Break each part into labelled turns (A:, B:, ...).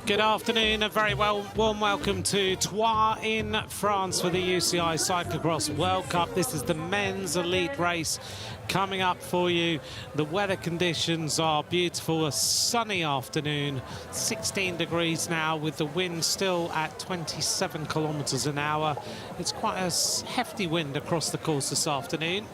A: Good afternoon, a very warm welcome to Troyes in France for the UCI Cyclo-cross World Cup. This is the men's elite race coming up for you. The weather conditions are beautiful, a sunny afternoon, 16 degrees now with the wind still at 27 kilometers an hour. It's quite a hefty wind across the course this afternoon.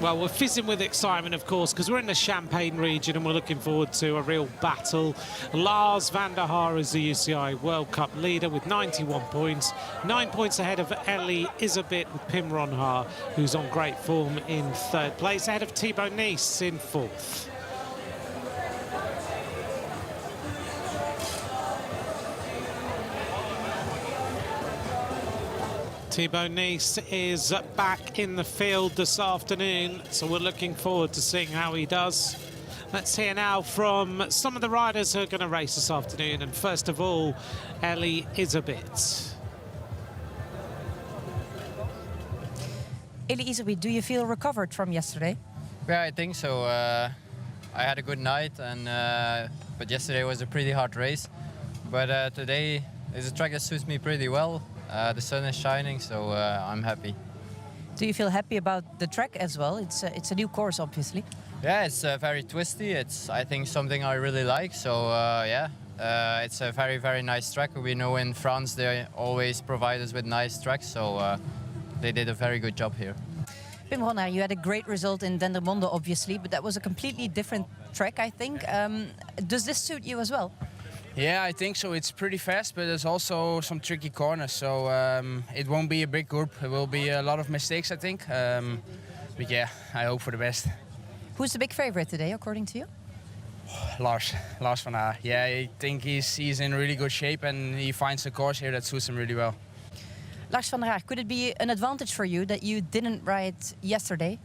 A: Well, we're fizzing with excitement, of course, because we're in the Champagne region and we're looking forward to a real battle. Lars van der Haar is the UCI World Cup leader with 91 points, 9 points ahead of Iserbyt with Pim Ronhaar, who's on great form in third place, ahead of Thibaut Nice in fourth. Thibaut Nice is back in the field this afternoon, so we're looking forward to seeing how he does. Let's hear now from some of the riders who are going to race this afternoon, and first of all, Iserbyt.
B: Iserbyt, do you feel recovered from yesterday?
C: Yeah, I think so. I had a good night, and but yesterday was a pretty hard race. But today is a track that suits me pretty well. The sun is shining, so I'm happy.
B: Do you feel happy about the track as well? It's a new course, obviously.
C: Yeah, it's very twisty. It's, I think, something I really like. So yeah, it's a very, very nice track. We know in France they always provide us with nice tracks, so they did a very good job here.
B: Pim Ronhaar, you had a great result in Dendermonde, obviously, but that was a completely different track, I think. Does this suit you as well?
D: Yeah, I think so. It's pretty fast, but there's also some tricky corners. So it won't be a big group. It will be a lot of mistakes, I think. But yeah, I hope for the best.
B: Who's the big favorite today, according to you?
D: Lars van Haar. Yeah, I think he's in really good shape and he finds a course here that suits him really well.
B: Lars van Haar, could it be an advantage for you that you didn't ride yesterday?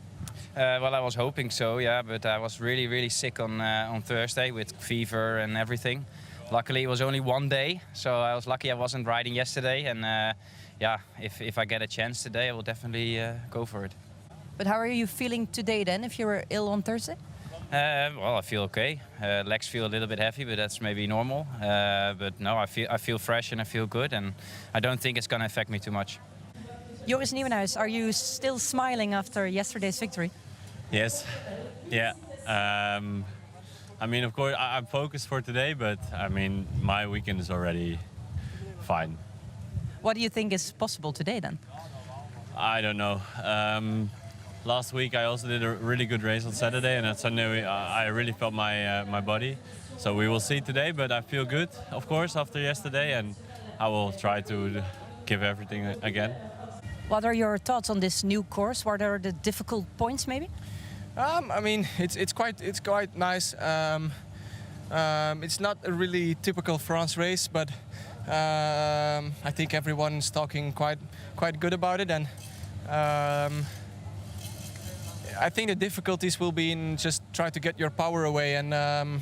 E: Well, I was hoping so, yeah, but I was really, really sick on Thursday with fever and everything. Luckily, it was only one day, so I was lucky I wasn't riding yesterday. And yeah, if I get a chance today, I will definitely go for it.
B: But how are you feeling today then, if you were ill on Thursday?
E: Well, I feel okay. Legs feel a little bit heavy, but that's maybe normal. But no, I feel fresh and I feel good, and I don't think it's going to affect me too much.
B: Joris Nieuwenhuis, are you still smiling after yesterday's victory?
F: Yes. Yeah. I mean, of course, I'm focused for today, but I mean, my weekend is already fine.
B: What do you think is possible today then?
F: I don't know. Last week I also did a really good race on Saturday, and on Sunday I really felt my body. So we will see today, but I feel good, of course, after yesterday, and I will try to give everything again.
B: What are your thoughts on this new course? What are the difficult points, maybe?
D: I mean, it's quite nice. It's not a really typical France race, but I think everyone's talking quite good about it, and I think the difficulties will be in just try to get your power away and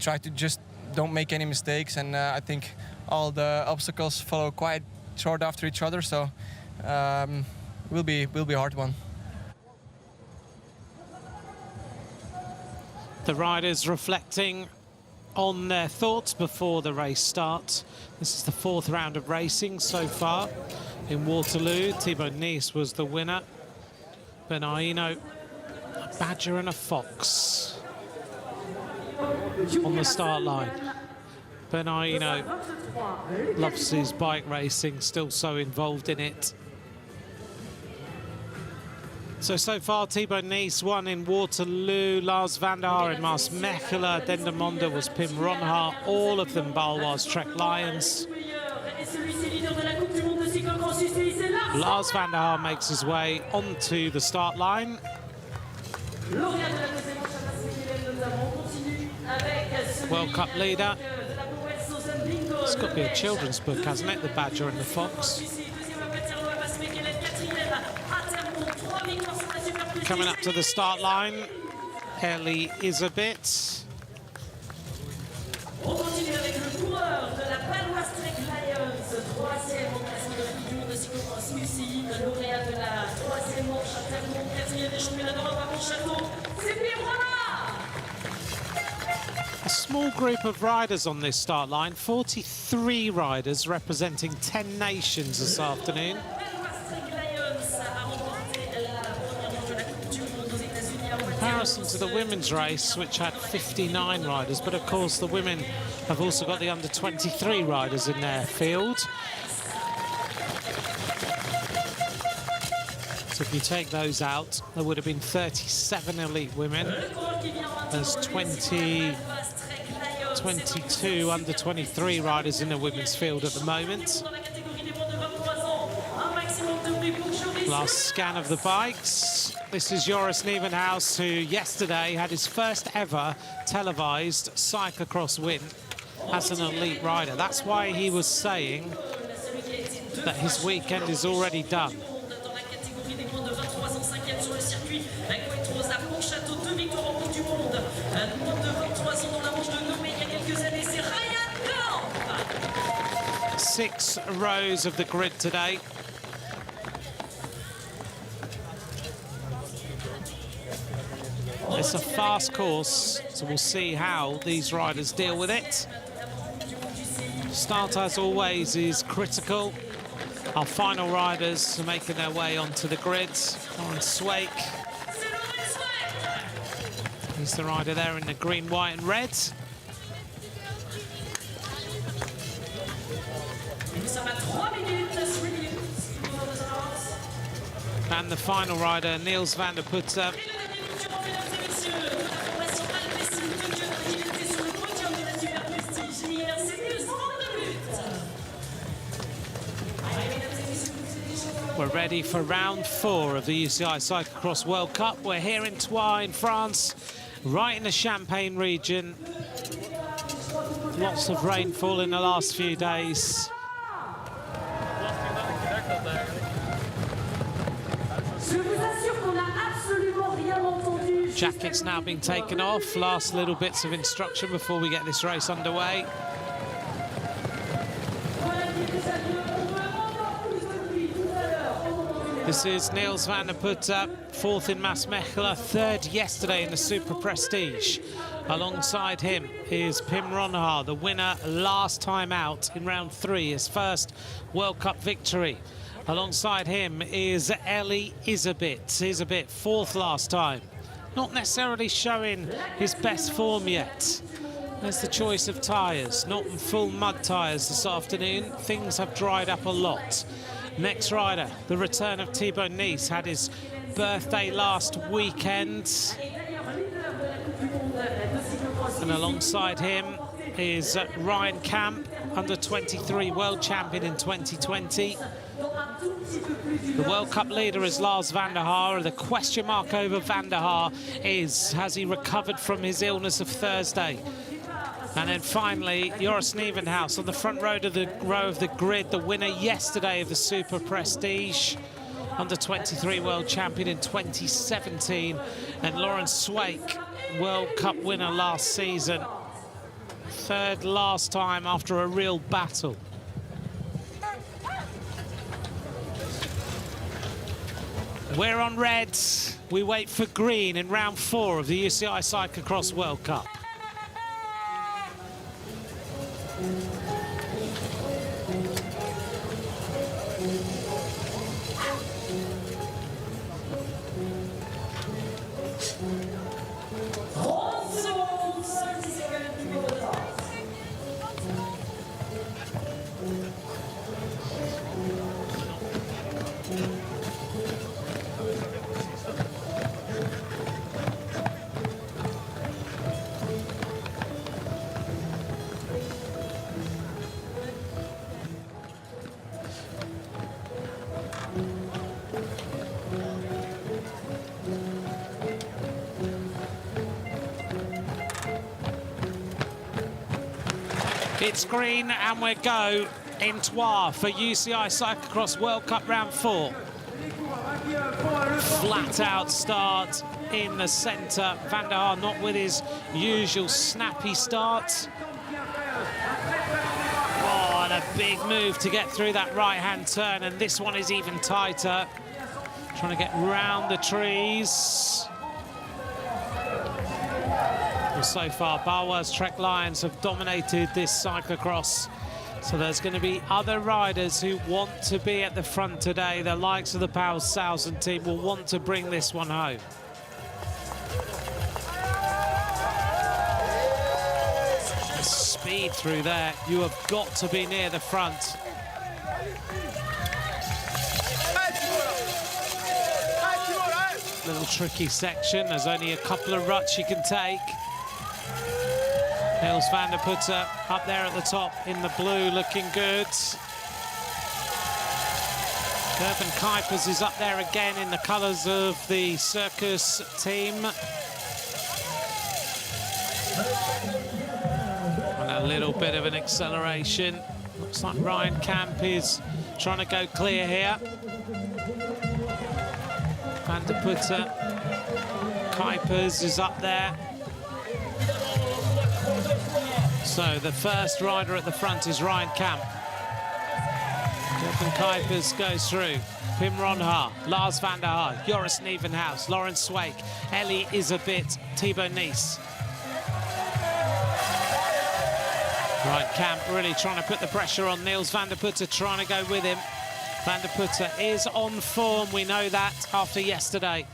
D: try to just don't make any mistakes. And I think all the obstacles follow quite short after each other, so will be a hard one.
A: The riders reflecting on their thoughts before the race starts. This is the fourth round of racing so far in Waterloo. Thibaut Nice was the winner. Benaino, a badger and a fox on the start line. Benaino loves his bike racing, still so involved in it. So far, Thibaut Nice won in Waterloo, Lars van der Haar in Maasmechelen, Dendermonde was Pim Ronhaar, all of them Baloise Trek Lions. Lars van der Haar makes his way onto the start line. World Cup leader. It's got to be a children's book, hasn't it? The Badger and the Fox. Coming up to the start line, Iserbyt. A small group of riders on this start line, 43 riders representing 10 nations this afternoon. In comparison to the women's race, which had 59 riders, but of course the women have also got the under-23 riders in their field. So if you take those out, there would have been 37 elite women. There's 22 under-23 riders in the women's field at the moment. Last scan of the bikes. This is Joris Nieuwenhuis, who yesterday had his first ever televised cyclocross win as an elite rider. That's why he was saying that his weekend is already done. Six rows of the grid today. It's a fast course, so we'll see how these riders deal with it. Start, as always, is critical. Our final riders are making their way onto the grid. Lars he's the rider there in the green, white and red. And the final rider, Niels van der Putten. We're ready for round 4 of the UCI Cyclo-cross World Cup. We're here in Troyes in France, right in the Champagne region. Lots of rainfall in the last few days. Jackets now being taken off. Last little bits of instruction before we get this race underway. This is Niels van der Putten, 4th in Maasmechelen, 3rd yesterday in the Super Prestige. Alongside him is Pim Ronhaar, the winner last time out in round 3, his first World Cup victory. Alongside him is Iserbyt. Iserbyt, 4th last time. Not necessarily showing his best form yet. There's the choice of tyres, not full mud tyres this afternoon. Things have dried up a lot. Next rider, the return of Thibaut Nice, had his birthday last weekend. And alongside him is Ryan Kamp, under-23 world champion in 2020. The World Cup leader is Lars van der Haar. The question mark over van der Haar is, has he recovered from his illness of Thursday? And then finally, Joris Nieuwenhuis on the front row of the grid, the winner yesterday of the Super Prestige, under-23 world champion in 2017, and Laurens Sweeck, World Cup winner last season, 3rd last time after a real battle. We're on red. We wait for green in round 4 of the UCI Cyclo-cross World Cup. It's green and we go in Troyes for UCI Cyclo-cross World Cup round 4. Flat out start in the centre. Van der Haar not with his usual snappy start. Oh, and a big move to get through that right-hand turn, and this one is even tighter. Trying to get round the trees. Well, so far, Bauer's Trek Lions have dominated this cyclocross. So there's going to be other riders who want to be at the front today. The likes of the Pals Sousen team will want to bring this one home. The speed through there, you have got to be near the front. Little tricky section, there's only a couple of ruts you can take. Niels van der Putte up there at the top in the blue, looking good. Gerben Kuipers is up there again in the colours of the circus team. And a little bit of an acceleration. Looks like Ryan Kamp is trying to go clear here. Van der Putte, Kuipers is up there. So the first rider at the front is Ryan Kamp. Gerben Kuipers goes through. Pim Ronhaar, Lars van der Haar, Joris Nieuwenhuis, Laurens Sweeck, Ellie Iserbyt, Thibaut Nice. Ryan Kamp really trying to put the pressure on Niels van der Putte, trying to go with him. Van der Putte is on form, we know that, after yesterday.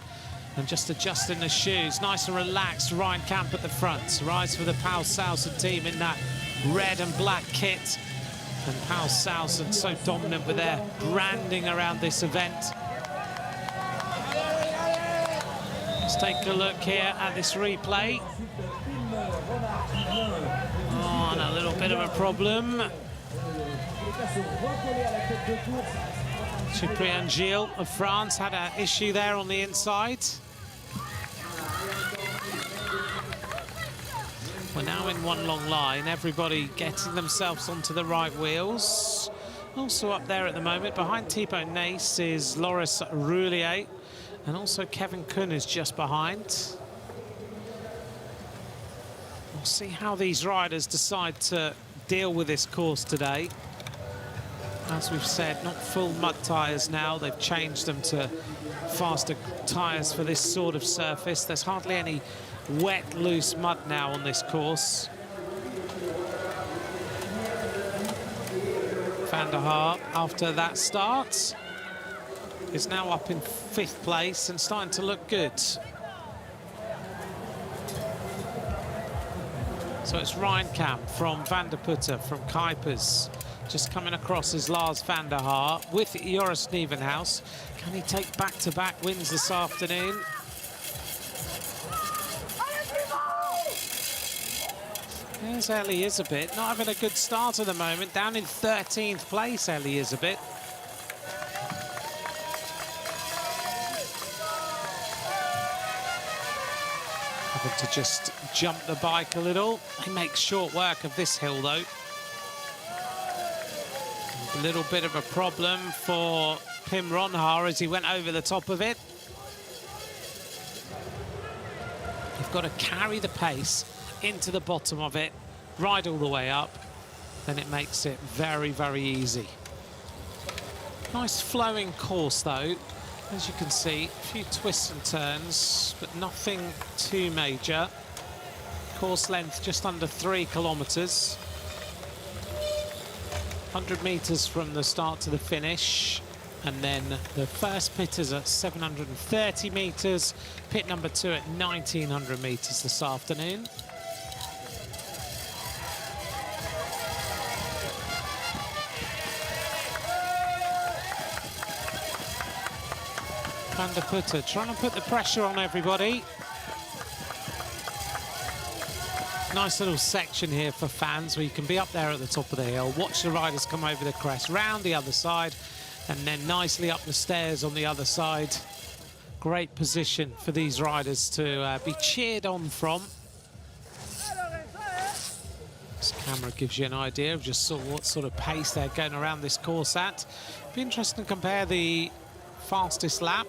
A: And just adjusting the shoes. Nice and relaxed, Ryan Kamp at the front. Rides for the Pals Sousen team in that red and black kit. And Pals Sousen so dominant with their branding around this event. Let's take a look here at this replay. Oh, and a little bit of a problem. Cyprien Gilles of France had an issue there on the inside. We're now in one long line, everybody getting themselves onto the right wheels. Also up there at the moment, behind Thibaut Nice is Loris Roulier, and also Kevin Kuhn is just behind. We'll see how these riders decide to deal with this course today. As we've said, not full mud tyres now. They've changed them to faster tyres for this sort of surface. There's hardly any wet, loose mud now on this course. Van der Haar, after that start, is now up in 5th place and starting to look good. So it's Ryan Kamp from Van der Putte, from Kuipers. Just coming across is Lars van der Haar with Joris Nieuwenhuis. Can he take back-to-back wins this afternoon? There's Ellie Iserbyt, not having a good start at the moment. Down in 13th place, Ellie Iserbyt. Having to just jump the bike a little. He makes short work of this hill, though. A little bit of a problem for Pim Ronhaar as he went over the top of it. You've got to carry the pace into the bottom of it, ride all the way up, then it makes it very, very easy. Nice flowing course, though. As you can see, a few twists and turns, but nothing too major. Course length just under 3 kilometres. 100 metres from the start to the finish, and then the first pit is at 730 metres, pit number 2 at 1900 metres this afternoon. Van der Putte trying to put the pressure on everybody. Nice little section here for fans where you can be up there at the top of the hill, watch the riders come over the crest, round the other side, and then nicely up the stairs on the other side. Great position for these riders to be cheered on from. Just Camera gives you an idea of just what sort of pace they're going around this course at. Be interesting to compare the fastest lap.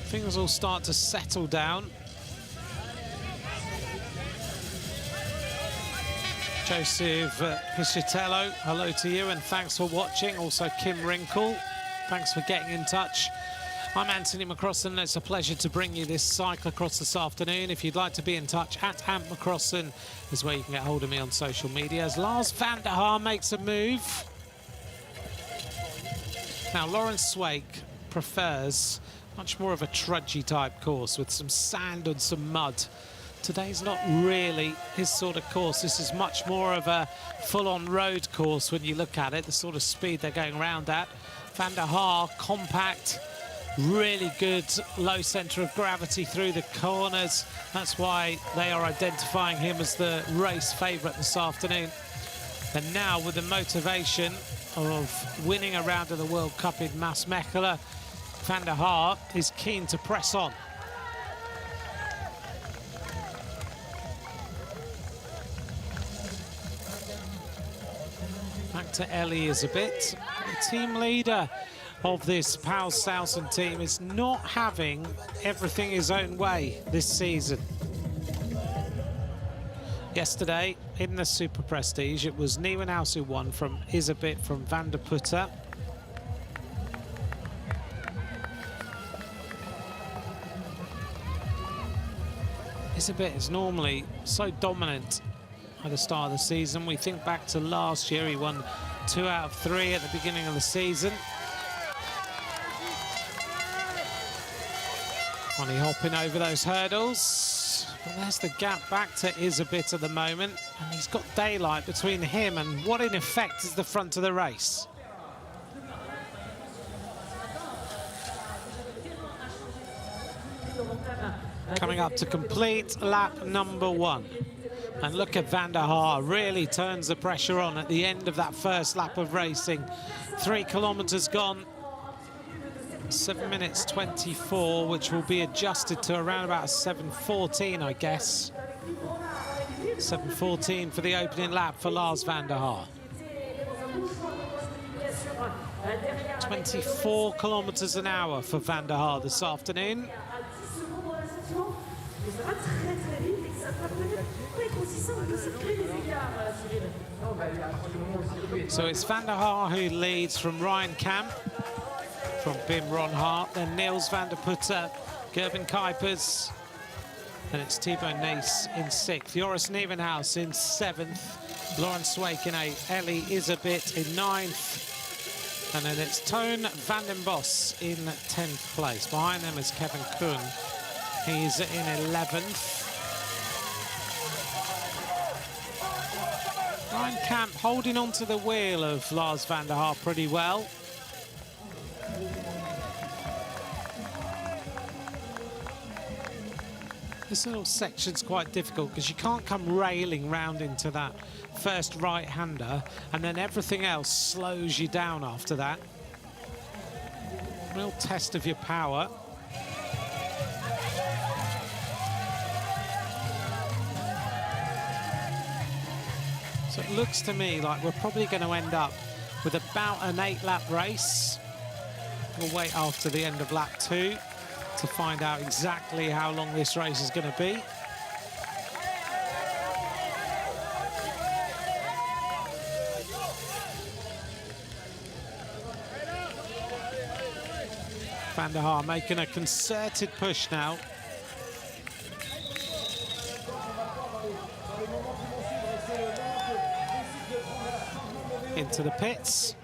A: Things will start to settle down. Joseph Piscitello, hello to you and thanks for watching. Also Kim Wrinkle, thanks for getting in touch. I'm Anthony McCrossan. It's a pleasure to bring you this cyclocross this afternoon. If you'd like to be in touch, @Ant McCrossan is where you can get hold of me on social media. As Lars van der Haar makes a move. Now, Laurens Sweeck prefers much more of a trudgy type course with some sand and some mud. Today's not really his sort of course. This is much more of a full-on road course when you look at it, the sort of speed they're going around at. Van der Haar, compact, really good low centre of gravity through the corners. That's why they are identifying him as the race favourite this afternoon. And now with the motivation of winning a round of the World Cup in Maasmechelen, Van der Haar is keen to press on. Back to Ellie Iserbyt. The team leader of this Paul Sousen team is not having everything his own way this season. Yesterday in the Super Prestige, it was Nieuwenhuis who won from Iserbyt from Van der Putte. Iserbyt is normally so dominant at the start of the season. We think back to last year, he won 2 out of 3 at the beginning of the season. Funny hopping over those hurdles. Well, there's the gap back to Iserbyt at the moment, and he's got daylight between him and what in effect is the front of the race. Coming up to complete lap number 1. And look at Van der Haar, really turns the pressure on at the end of that first lap of racing. 3 kilometers gone. 7 minutes 24, which will be adjusted to around about 7:14, I guess. 7:14 for the opening lap for Lars van der Haar. 24 kilometers an hour for Van der Haar this afternoon. So it's Van der Haar who leads from Ryan Kamp, from Bim Ronhart, then Niels van der Putte, Gerben Kuipers, and it's Thibaut Nice in 6th, Joris Nieuwenhuis in 7th, Laurens Sweeck in 8th, Ellie Iserbyt in 9th, and then it's Toon van den Bos in 10th place. Behind them is Kevin Kuhn, he's in 11th. Ryan Kamp holding onto the wheel of Lars van der Haar pretty well. This little section's quite difficult because you can't come railing round into that first right-hander and then everything else slows you down after that. Real test of your power. So it looks to me like we're probably going to end up with about an 8-lap race. We'll wait after the end of lap 2 to find out exactly how long this race is going to be. Van der Haar making a concerted push now. Into the pits.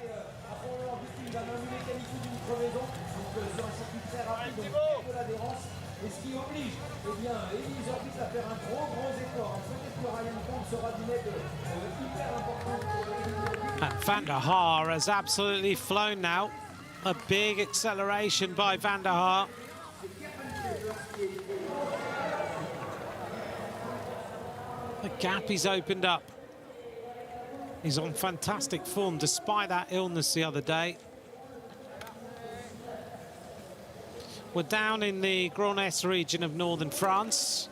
A: And Van der Haar has absolutely flown now. A big acceleration by Van der Haar. The gap he's opened up. He's on fantastic form despite that illness the other day. We're down in the Grand Est region of northern France.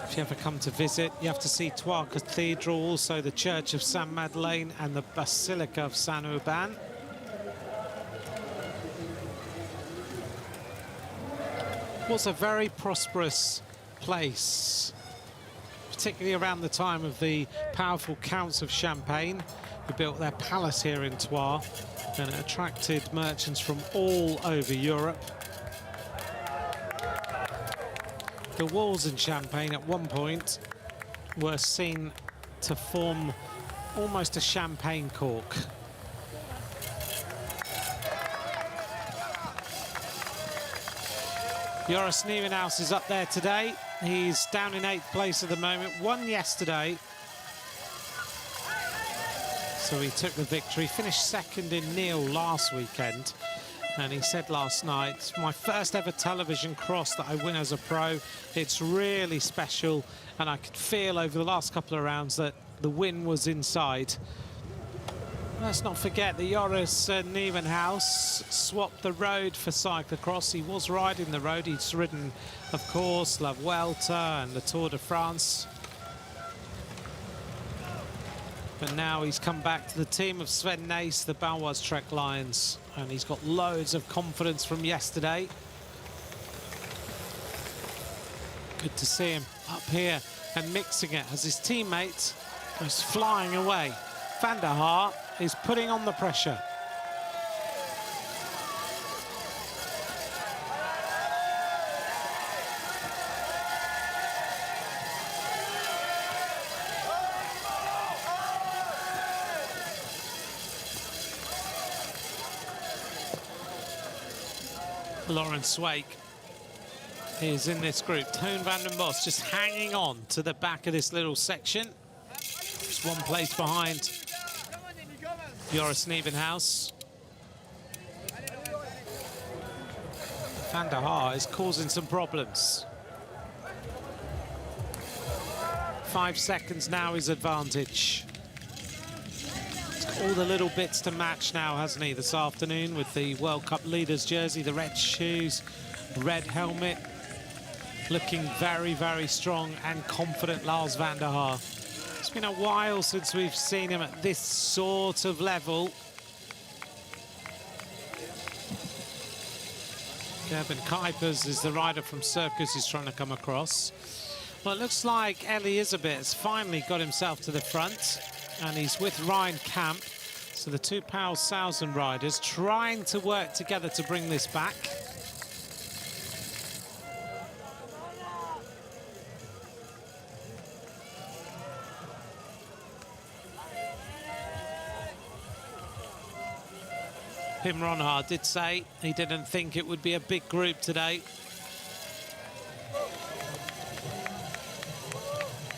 A: If you ever come to visit, you have to see Troyes Cathedral, also the Church of Saint Madeleine and the Basilica of Saint Urbain. It was a very prosperous place, particularly around the time of the powerful Counts of Champagne, who built their palace here in Troyes, and it attracted merchants from all over Europe. The walls in Champagne at one point were seen to form almost a champagne cork. Joris Nieuwenhuis is up there today. He's down in 8th place at the moment, won yesterday. So he took the victory, finished second in Neil last weekend. And he said last night, it's my first ever television cross that I win as a pro. It's really special. And I could feel over the last couple of rounds that the win was inside. Let's not forget that Joris Nieuwenhuis swapped the road for cyclocross. He was riding the road. He's ridden, of course, La Vuelta and the Tour de France. But now he's come back to the team of Sven Nys, the Baloise Trek Lions. And he's got loads of confidence from yesterday. Good to see him up here and mixing it as his teammate goes flying away. Van der Haar is putting on the pressure. Lawrence Wake is in this group. Toon van den Bos just hanging on to the back of this little section. Just one place behind Joris Nieuwenhuis. Van der Haar is causing some problems. 5 seconds now his advantage. He's got all the little bits to match now, hasn't he, this afternoon, with the World Cup leaders jersey, the red shoes, red helmet. Looking very, very strong and confident, Lars van der Haar. It's been a while since we've seen him at this sort of level. Gerben Kuipers is the rider from Circus who's trying to come across. Well, it looks like Iserbyt has finally got himself to the front, and he's with Ryan Camp. So the two Pau Sausen riders trying to work together to bring this back. Imran Haar did say he didn't think it would be a big group today.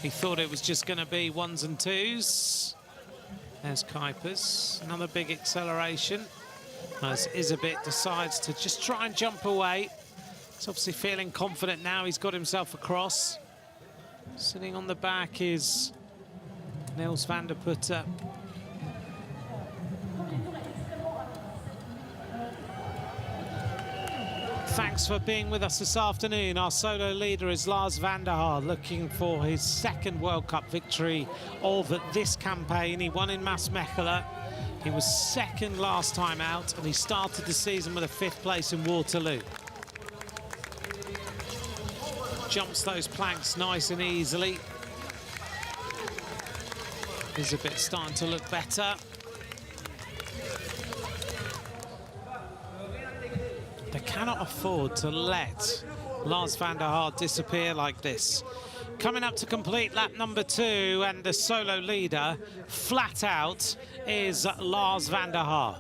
A: He thought it was just going to be 1s and 2s. There's Kuipers, another big acceleration. As Iserbyt decides to just try and jump away. He's obviously feeling confident now. He's got himself across. Sitting on the back is Niels van der Putte. Thanks for being with us this afternoon. Our solo leader is Lars van der Haar, looking for his second World Cup victory of this campaign. He won in Maasmechelen. He was second last time out, and he started the season with a 5th place in Waterloo. Jumps those planks nice and easily. Iserbyt starting to look better. They cannot afford to let Lars van der Haar disappear like this. Coming up to complete lap number 2, and the solo leader, flat out, is Lars van der Haar.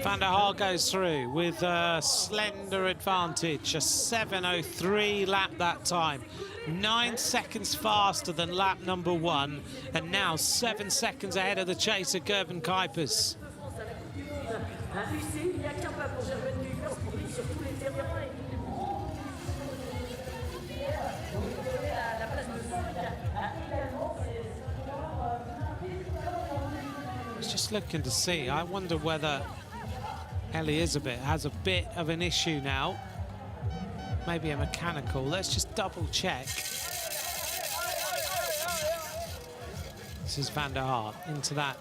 A: Van der Haar goes through with a slender advantage, a 7:03 lap that time. 9 seconds faster than lap number 1, and now 7 seconds ahead of the chaser, Gerben Kuipers. was just looking to see. I wonder whether Iserbyt has a bit of an issue now. Maybe a mechanical. Let's just double check. This is Van der Haar into that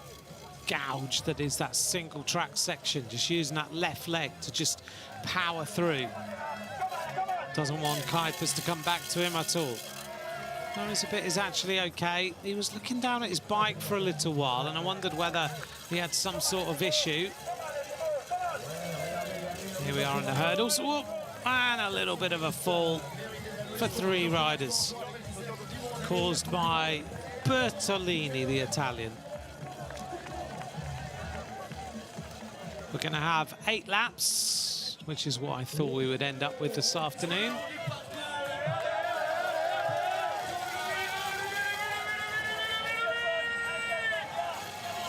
A: gouge that is that single track section, just using that left leg to just power through. Doesn't want Kuipers to come back to him at all. No, Iserbyt is actually okay. He was looking down at his bike for a little while, and I wondered whether he had some sort of issue. Here we are in the hurdles. Whoop, and a little bit of a fall for 3 riders, caused by Bertolini, the Italian. We're going to have 8 laps, which is what I thought we would end up with this afternoon.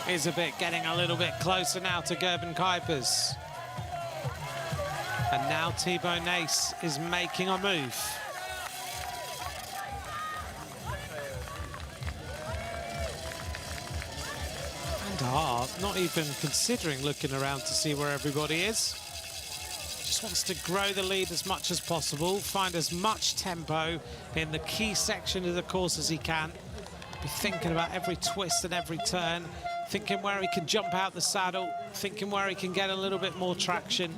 A: Iserbyt getting a little bit closer now to Gerben Kuipers. And now Thibaut Nace is making a move. And Haar not even considering looking around to see where everybody is. Just wants to grow the lead as much as possible, find as much tempo in the key section of the course as he can. Be thinking about every twist and every turn, thinking where he can jump out the saddle, thinking where he can get a little bit more traction.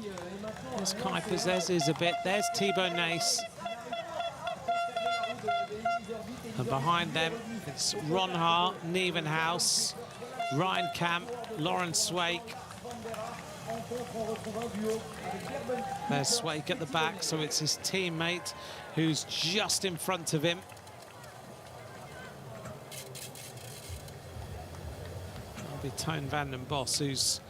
A: There's Kuipers, there's Iserbyt, there's Thibaut Nace. And behind them, it's Ron Haar, Nieuwenhuis, Ryan Kamp, Lawrence Swake. There's Swake at the back, so it's his teammate who's just in front of him. That'll be Toon van den Bos, who's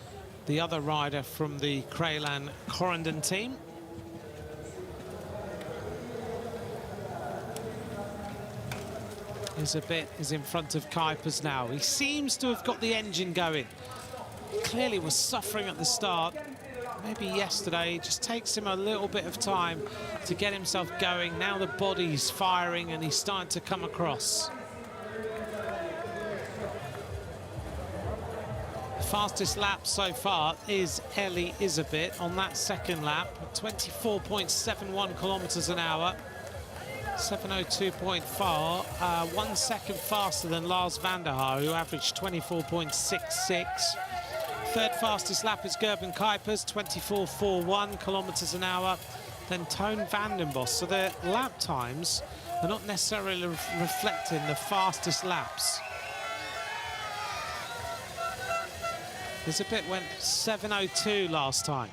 A: the other rider from the Kraylan Corendon team. Iserbyt is in front of Kuipers now. He seems to have got the engine going. Clearly was suffering at the start. Maybe yesterday, it just takes him a little bit of time to get himself going. Now the body's firing and he's starting to come across. Fastest lap so far is Iserbyt on that second lap, 24.71 kilometers an hour, 7:02.4, 1 second faster than Lars van der Haar, who averaged 24.66. Third fastest lap is Gerben Kuipers, 24.41 kilometers an hour, then Toon van den Bos. So their lap times are not necessarily reflecting the fastest laps. Iserbyt went 7:02 last time.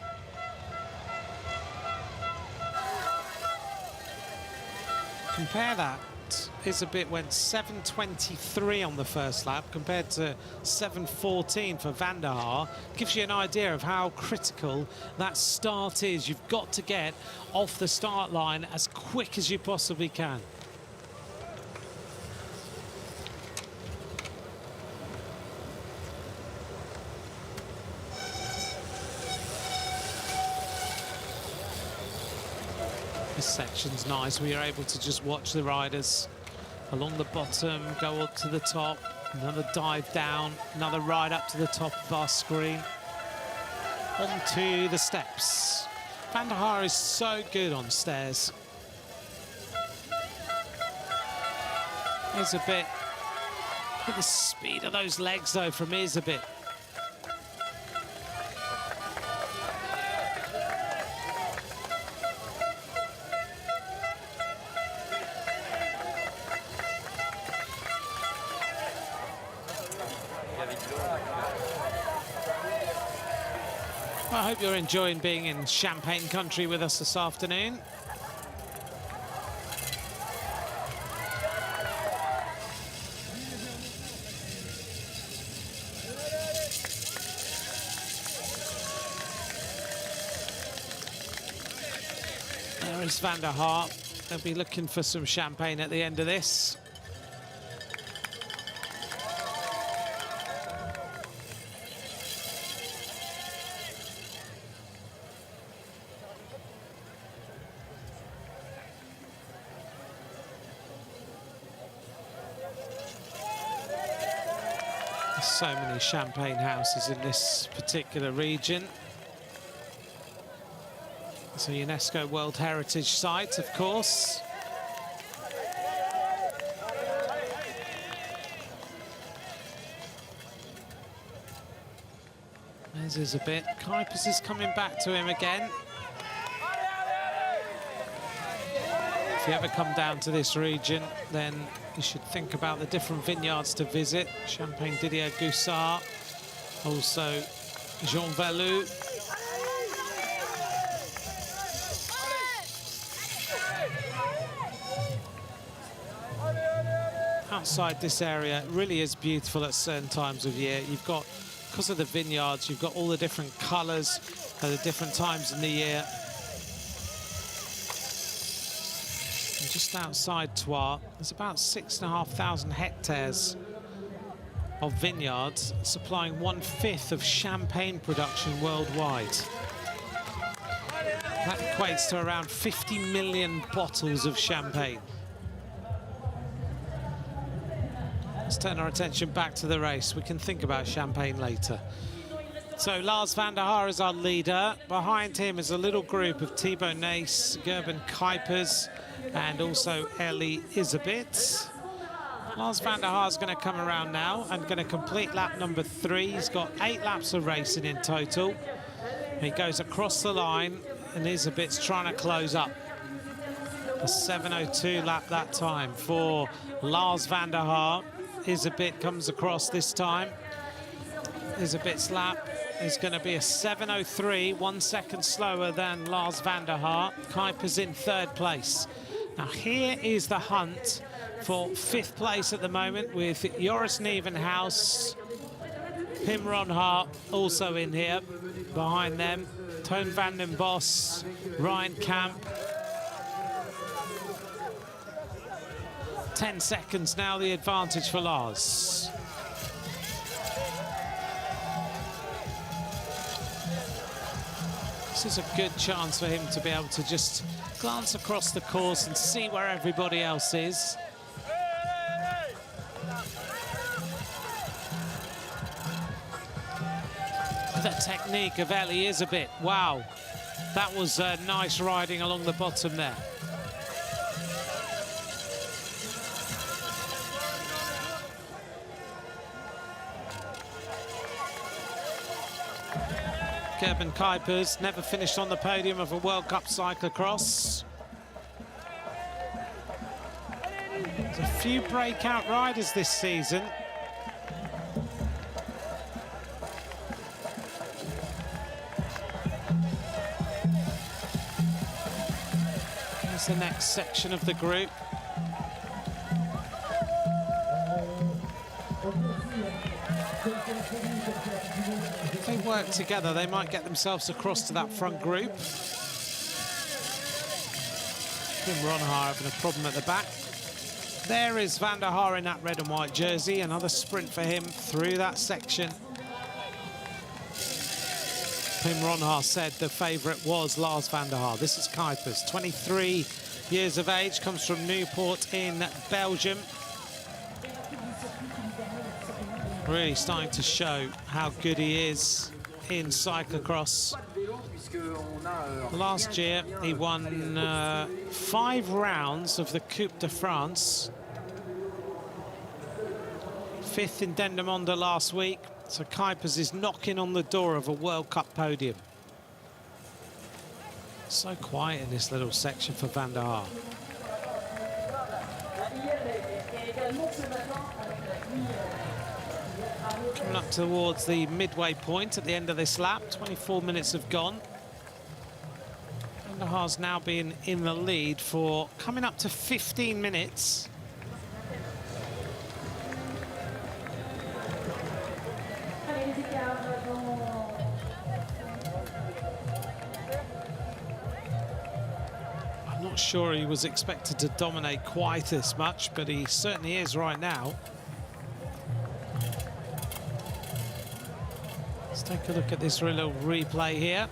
A: Compare that. Iserbyt went 7:23 on the first lap compared to 7:14 for Van der Haar. Gives you an idea of how critical that start is. You've got to get off the start line as quick as you possibly can. This section's nice. We are able to just watch the riders along the bottom, go up to the top, another dive down, another ride up to the top of our screen. Onto the steps. Van der Haar is so good on stairs. Iserbyt. Look at the speed of those legs, though, from Iserbyt. I hope you're enjoying being in Champagne country with us this afternoon. There is Van der Haar. They'll be looking for some champagne at the end of this. There's so many champagne houses in this particular region. It's a UNESCO World Heritage Site, of course. There's Iserbyt. Kuipers is coming back to him again. If you ever come down to this region, then you should think about the different vineyards to visit. Champagne Didier Goussard, also Jean Valou. Outside this area, it really is beautiful at certain times of year. You've got, because of the vineyards, you've got all the different colours at the different times in the year. And just outside Troyes, there's about 6,500 hectares of vineyards, supplying 1/5 of champagne production worldwide. That equates to around 50 million bottles of champagne. Let's turn our attention back to the race. We can think about champagne later. So Lars van der Haar is our leader. Behind him is a little group of Thibaut Nace, Gerben Kuipers, and also Eli Iserbyt. Lars van der Haar is going to come around now and going to complete lap number 3. He's got 8 laps of racing in total. He goes across the line, and Iserbyt's trying to close up. A 7:02 lap that time for Lars van der Haar. Iserbyt comes across this time. Iserbyt's lap is going to be a 7:03, 1 second slower than Lars van der Haar. Kuipers in 3rd place. Now here is the hunt for 5th place at the moment, with Joris Nieuwenhuis, Pim Ronhaar also in here. Behind them, Toon van den Bos, Ryan Kamp. 10 seconds now, the advantage for Lars. This is a good chance for him to be able to just glance across the course and see where everybody else is. The technique of Eli Iserbyt. Wow, that was nice riding along the bottom there. Gerben Kuipers never finished on the podium of a World Cup cyclocross. There's a few breakout riders this season. Here's the next section of the group. If they work together, they might get themselves across to that front group. Pim Ronhaar having a problem at the back. There is van der Haar in that red and white jersey. Another sprint for him through that section. Pim Ronhaar said the favourite was Lars van der Haar. This is Kuipers, 23 years of age, comes from Newport in Belgium. Really starting to show how good he is in cyclocross. Last year, he won 5 rounds of the Coupe de France. 5th in Dendermonde last week. So Kuipers is knocking on the door of a World Cup podium. So quiet in this little section for van der Haar. Coming up towards the midway point at the end of this lap, 24 minutes have gone. Van der Haar's now been in the lead for coming up to 15 minutes. I'm not sure he was expected to dominate quite as much, but he certainly is right now. Let's take a look at this little replay here.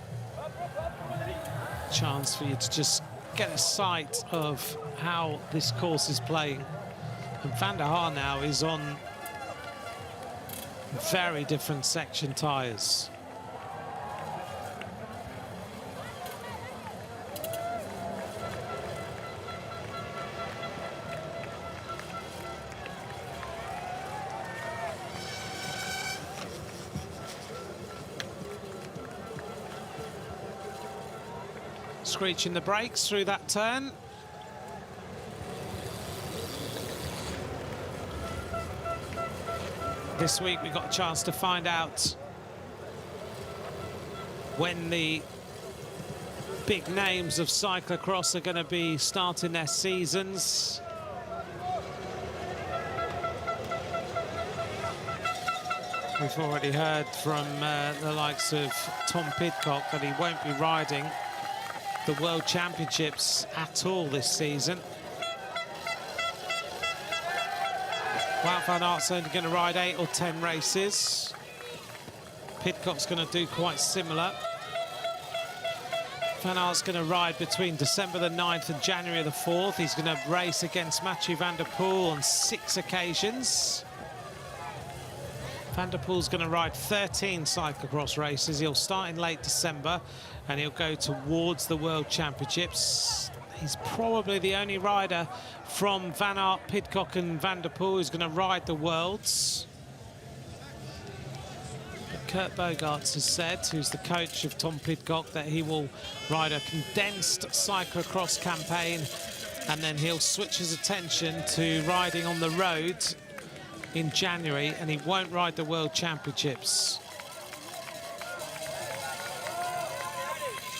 A: Chance for you to just get a sight of how this course is playing. And van der Haar now is on Very different section tyres. Screeching the brakes through that turn. This week we got a chance to find out when the big names of cyclocross are going to be starting their seasons. We've already heard from the likes of Tom Pidcock that he won't be riding the World Championships at all this season. Wout van Aert's only going to ride 8 or 10 races. Pidcock's going to do quite similar. Van Aert's going to ride between December the 9th and January the 4th. He's going to race against Mathieu van der Poel on 6 occasions. Van der Poel's going to ride 13 cyclocross races. He'll start in late December and he'll go towards the World Championships. He's probably the only rider from Van Aert, Pidcock and Van der Poel who's going to ride the Worlds. But Kurt Bogarts has said, who's the coach of Tom Pidcock, that he will ride a condensed cyclocross campaign and then he'll switch his attention to riding on the road in January, and he won't ride the World Championships.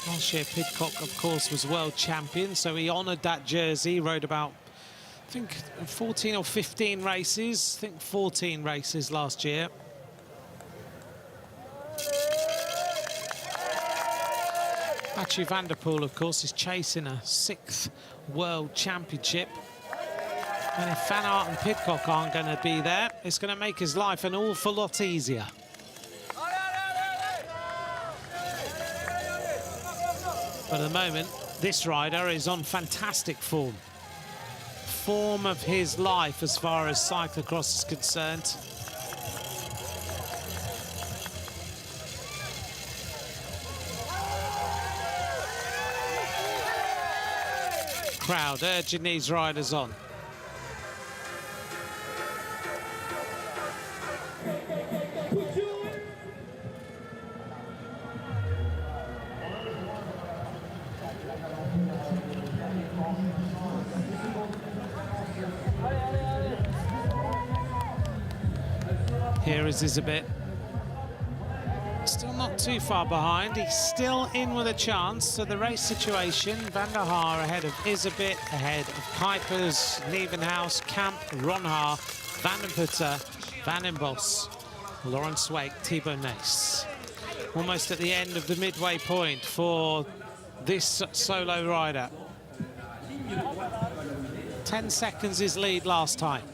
A: Last year, Pidcock, of course, was world champion, so he honoured that jersey. He rode about, I think, 14 or 15 races. I think 14 races last year. Mathieu van der Poel, of course, is chasing a 6th World Championship. And if Van Aert and Pidcock aren't going to be there, it's going to make his life an awful lot easier. But at the moment, this rider is on fantastic form. Form of his life as far as cyclocross is concerned. Crowd urging these riders on. Here is Iserbyt. Still not too far behind. He's still in with a chance. So the race situation, Van der Haar ahead of Iserbyt, ahead of Kuipers, Nieuwenhuis, Kamp, Ron-Haar, Van den Putter, Van den Bos, Laurens Wake, Thibaut Nace. Almost at the end of the midway point for this solo rider. 10 seconds his lead last time.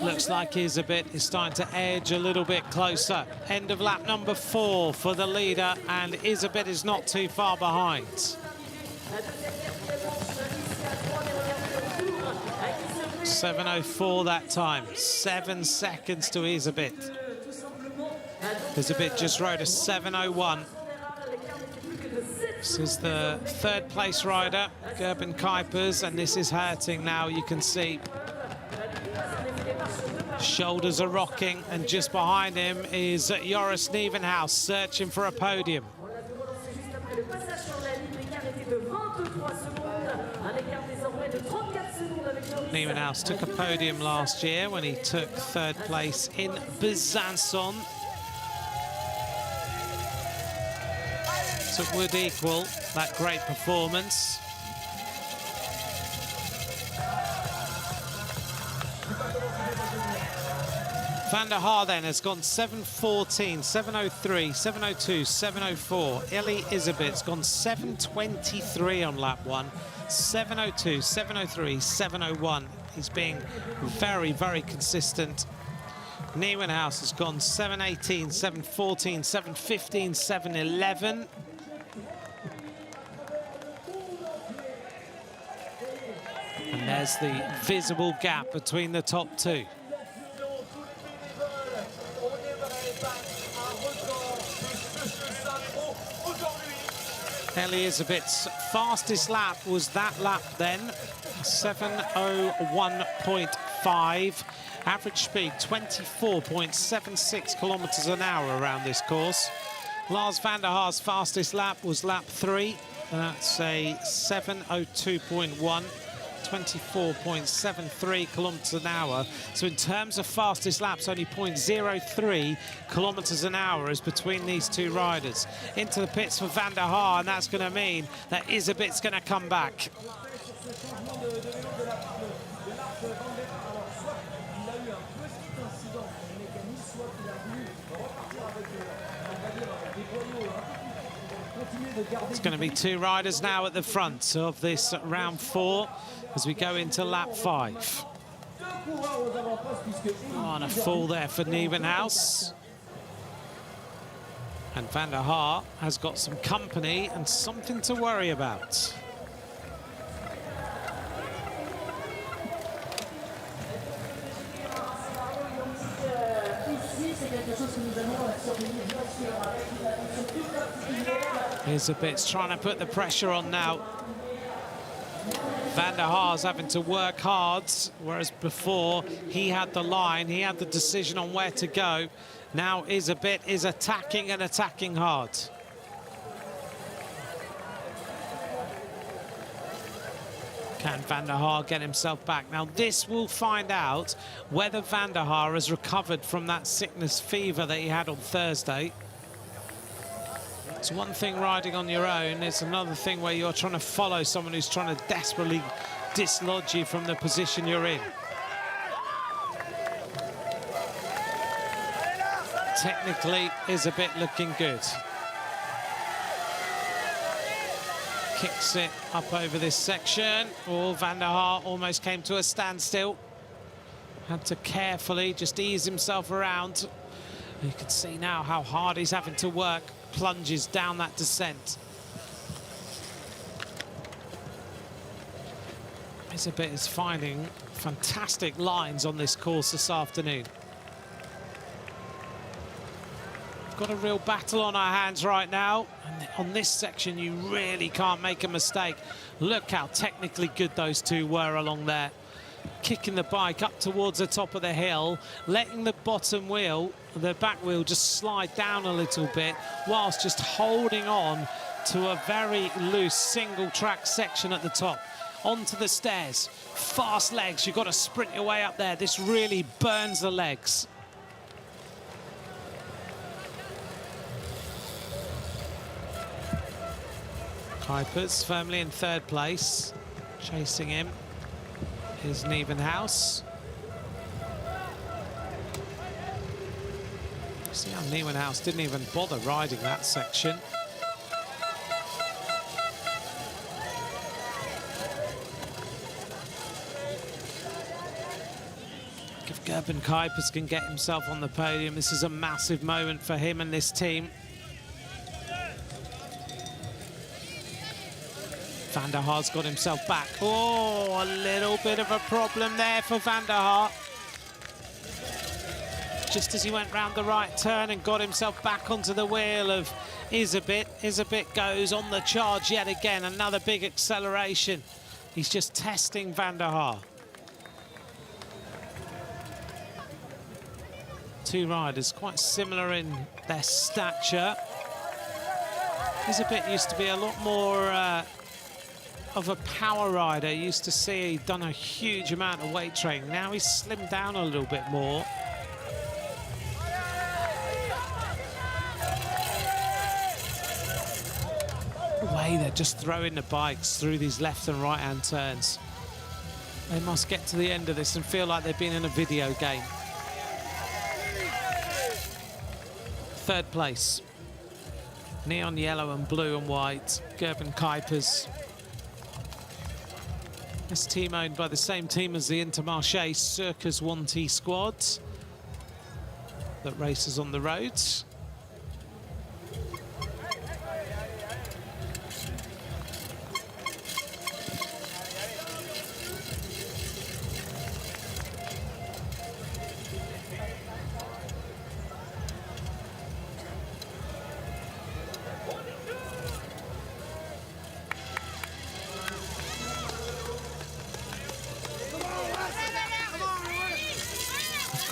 A: Looks like Iserbyt is starting to edge a little bit closer. End of lap number 4 for the leader, and Iserbyt is not too far behind. .704 that time, 7 seconds to Iserbyt. Iserbyt just rode a 7:01. This is the 3rd place rider, Gerben Kuipers, and this is hurting now, you can see. Shoulders are rocking, and just behind him is Joris Nieuwenhuis searching for a podium. Nieuwenhuis took a podium last year when he took 3rd place in Besançon. So it would equal that great performance. Van der Haar then has gone 7:14, 7:03, 7:02, 7:04. Eli Iserbyt's gone 7:23 on lap 1, 7:02, 7:03, 7:01. He's being very, very consistent. Nieuwenhuis has gone 7:18, 7:14, 7:15, 7:11. And there's the visible gap between the top two. Iserbyt's fastest lap was that lap then, 7:01.5. Average speed 24.76 kilometers an hour around this course. Lars van der Haar's fastest lap was lap 3. That's a 7:02.1. 24.73 kilometers an hour. So in terms of fastest laps, only 0.03 kilometers an hour is between these two riders. Into the pits for van der Haar, and that's going to mean that Iserbyt's going to come back. It's going to be two riders now at the front of this round 4 as we go into lap 5. Oh, and a fall there for Nieuwenhuis. And van der Haar has got some company and something to worry about. Iserbyt's trying to put the pressure on now. Van der Haar's having to work hard, whereas before he had the line, he had the decision on where to go. Now Iserbyt is attacking and attacking hard. Can van der Haar get himself back? Now this will find out whether van der Haar has recovered from that sickness fever that he had on Thursday. It's one thing riding on your own, it's another thing where you're trying to follow someone who's trying to desperately dislodge you from the position you're in. Technically, Iserbyt looking good. Kicks it up over this section. Oh, van der Haar almost came to a standstill. Had to carefully just ease himself around. You can see now how hard he's having to work. Plunges down that descent. Iserbyt is finding fantastic lines on this course this afternoon. We've got a real battle on our hands right now. And on this section, you really can't make a mistake. Look how technically good those two were along there. Kicking the bike up towards the top of the hill, letting the bottom wheel, the back wheel, just slide down a little bit, whilst just holding on to a very loose single track section at the top. Onto the stairs, fast legs, you've got to sprint your way up there. This really burns the legs. Kuipers firmly in 3rd place, chasing him is Nieuwenhuis. See how Nieuwenhuis didn't even bother riding that section. If Gerben Kuipers can get himself on the podium, this is a massive moment for him and this team. Van der Haar's got himself back. Oh, a little bit of a problem there for van der Haar. Just as he went round the right turn and got himself back onto the wheel of Iserbyt. Iserbyt goes on the charge yet again, another big acceleration. He's just testing van der Haar. Two riders quite similar in their stature. Iserbyt used to be a lot more of a power rider. Used to see he'd done a huge amount of weight training. Now he's slimmed down a little bit more. The way they're just throwing the bikes through these left and right hand turns. They must get to the end of this and feel like they've been in a video game. 3rd place. Neon yellow and blue and white. Gerben Kuipers. This team owned by the same team as the Intermarché Circus 1T squad that races on the roads.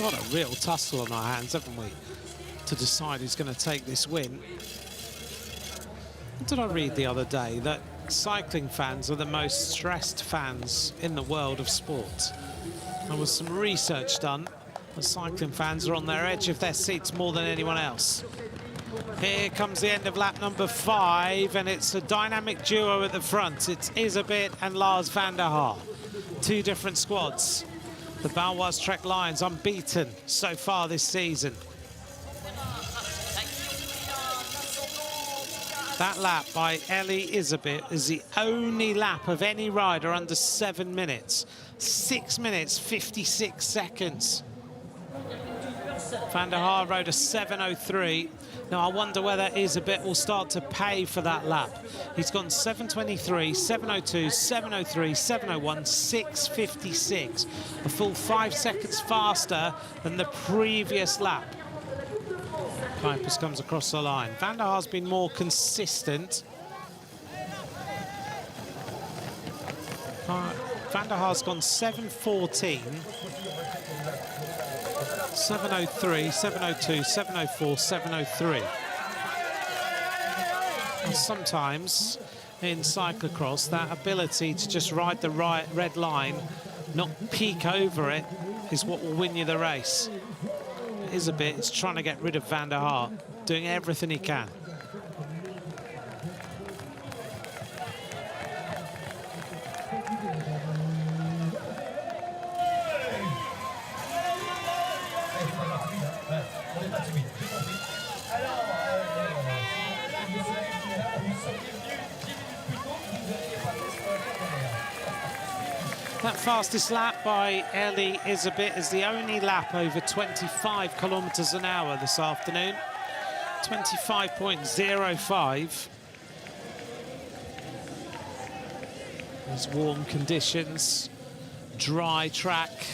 A: got a real tussle on our hands, haven't we, to decide who's going to take this win. What did I read the other day? That cycling fans are the most stressed fans in the world of sport. There was some research done. The cycling fans are on their edge of their seats more than anyone else. Here comes the end of lap number 5, and it's a dynamic duo at the front. It's Iserbyt and Lars van der Haar. Two different squads. The Baloise Trek Lions unbeaten so far this season. That lap by Ellie Iserbyt is the only lap of any rider under 7 minutes. 6 minutes, 56 seconds. Van der Haar rode a 7:03. Now, I wonder whether Iserbyt will start to pay for that lap. He's gone 7:23, 7:02, 7:03, 7:01, 6:56. A full 5 seconds faster than the previous lap. Kuipers comes across the line. Van der Haar's been more consistent. Van der Haar's gone 7:14. 7:03, 7:02, 7:04, 7:03. And sometimes in cyclocross, that ability to just ride the red line, not peek over it, is what will win you the race. Iserbyt is trying to get rid of Van der Haar, doing everything he can. That fastest lap by Ellie Iserbyt is the only lap over 25 kilometers an hour this afternoon. 25.05. There's warm conditions, dry track.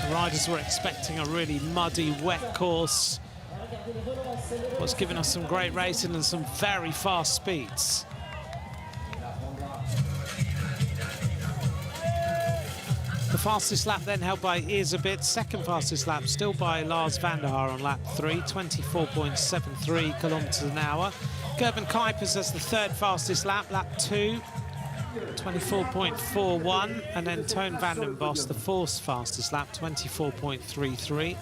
A: The riders were expecting a really muddy, wet course. What's given us some great racing and some very fast speeds. The fastest lap then held by Iserbyt. Second fastest lap still by Lars van der Haar on lap 3, 24.73 kilometers an hour. Gerben Kuipers as the third fastest lap, lap 2, 24.41. And then Toon van den Bos, the fourth fastest lap, 24.33.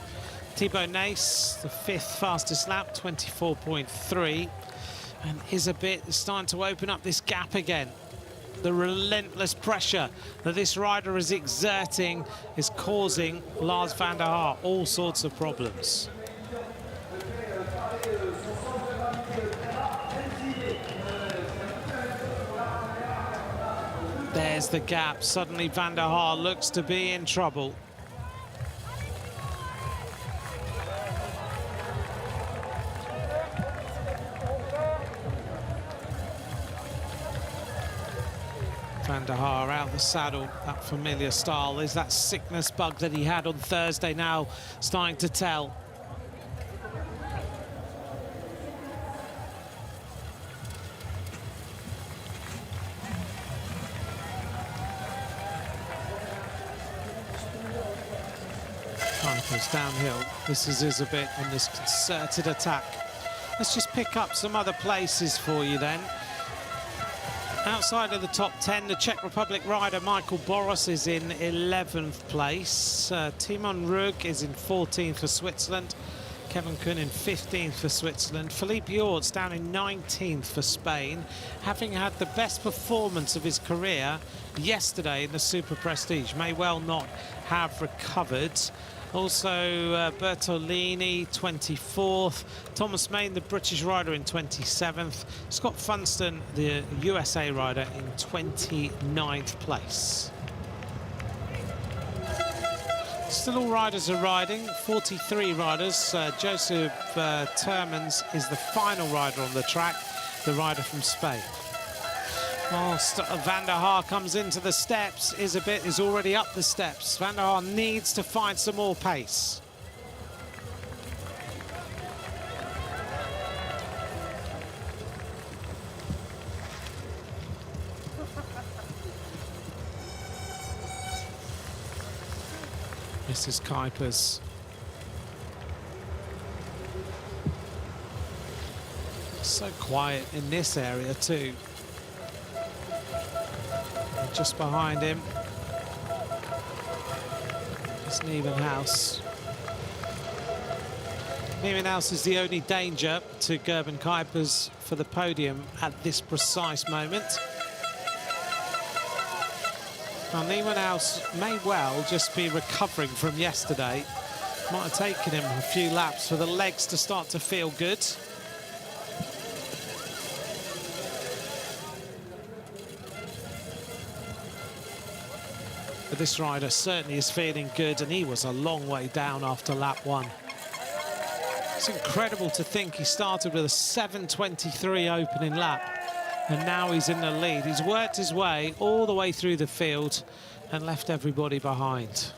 A: Thibaut Nace, the fifth fastest lap, 24.3. And Iserbyt is starting to open up this gap again. The relentless pressure that this rider is exerting is causing Lars van der Haar all sorts of problems. There's the gap. Suddenly Van der Haar looks to be in trouble. Van der Haar out the saddle, that familiar style. There's that sickness bug that he had on Thursday now starting to tell. Kuipers downhill. This is Iserbyt on this concerted attack. Let's just pick up some other places for you then. Outside of the top 10, the Czech Republic rider Michael Boros is in 11th place. Timon Rug is in 14th for Switzerland. Kevin Kuhn in 15th for Switzerland. Philippe Jorts down in 19th for Spain, having had the best performance of his career yesterday in the Super Prestige. May well not have recovered. Also, Bertolini, 24th. Thomas Main, the British rider, in 27th. Scott Funston, the USA rider, in 29th place. Still all riders are riding, 43 riders. Joseph Termans is the final rider on the track, the rider from Spain. Whilst Van der Haar comes into the steps, Iserbyt is already up the steps. Van der Haar needs to find some more pace. This is Kuipers. So quiet in this area too. And just behind him is Nieuwenhuis. Nieuwenhuis is the only danger to Gerben Kuipers for the podium at this precise moment. Now, Nieuwenhuis may well just be recovering from yesterday. Might have taken him a few laps for the legs to start to feel good. But this rider certainly is feeling good, and he was a long way down after lap 1. It's incredible to think he started with a 7:23 opening lap, and now he's in the lead. He's worked his way all the way through the field and left everybody behind.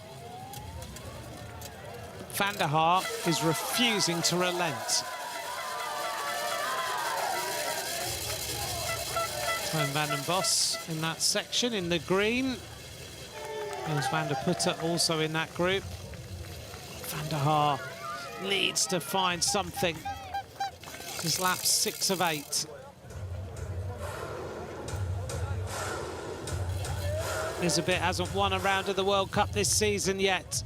A: Van der Haar is refusing to relent. Toon van den Bos in that section in the green. There's Van der Putte also in that group. Van der Haar needs to find something. His lap 6 of 8. Iserbyt hasn't won a round of the World Cup this season yet.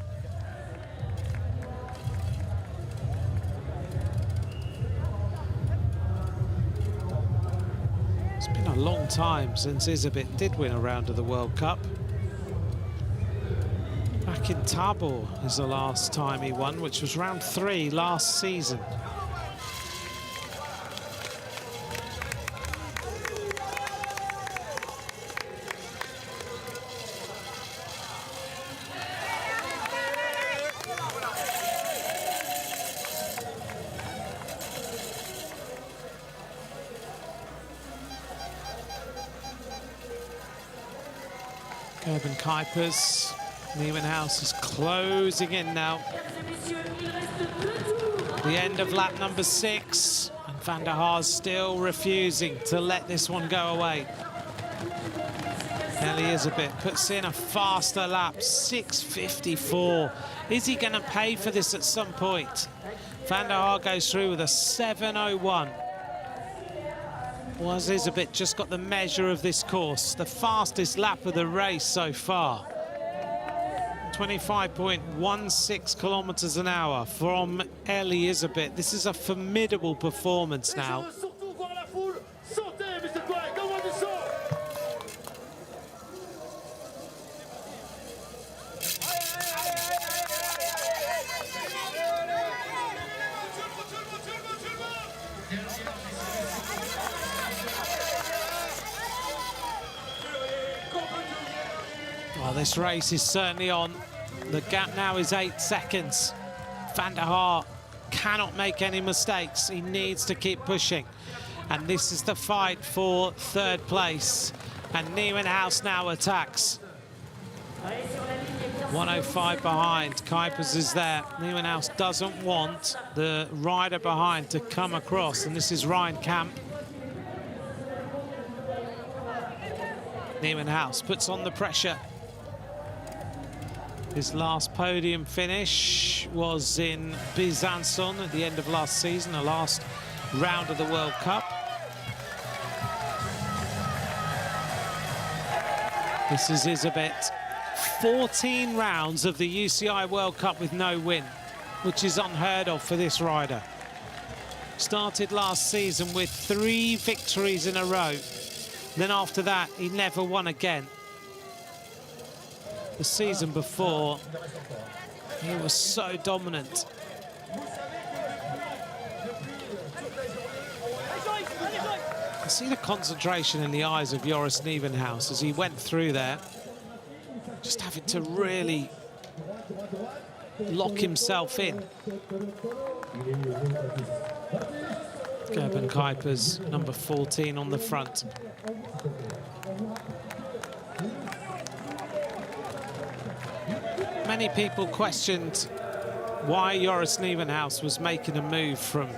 A: It's been a long time since Iserbyt did win a round of the World Cup. Back in Tabor is the last time he won, which was round 3 last season. Gerben Kuipers. Nieuwenhuis is closing in now. The end of lap number 6, and Van der Haar's still refusing to let this one go away. Iserbyt puts in a faster lap, 6:54. Is he going to pay for this at some point? Van der Haar goes through with a 7:01. Was Iserbyt just got the measure of this course? The fastest lap of the race so far. 25.16 kilometers an hour from Iserbyt. This is a formidable performance now. Well, this race is certainly on. The gap now is 8 seconds. Van der Haar cannot make any mistakes. He needs to keep pushing. And this is the fight for 3rd place. And Nieuwenhuis now attacks. 105 behind. Kuipers is there. Nieuwenhuis doesn't want the rider behind to come across. And this is Ryan Kamp. Nieuwenhuis puts on the pressure. His last podium finish was in Besançon at the end of last season, the last round of the World Cup. This is Iserbyt. 14 rounds of the UCI World Cup with no win, which is unheard of for this rider. Started last season with 3 victories in a row. Then after that, he never won again. The season before, he was so dominant. I see the concentration in the eyes of Joris Nieuwenhuis as he went through there, just having to really lock himself in. Gerben Kuipers, number 14 on the front. Many people questioned why Joris Nieuwenhuis was making a move from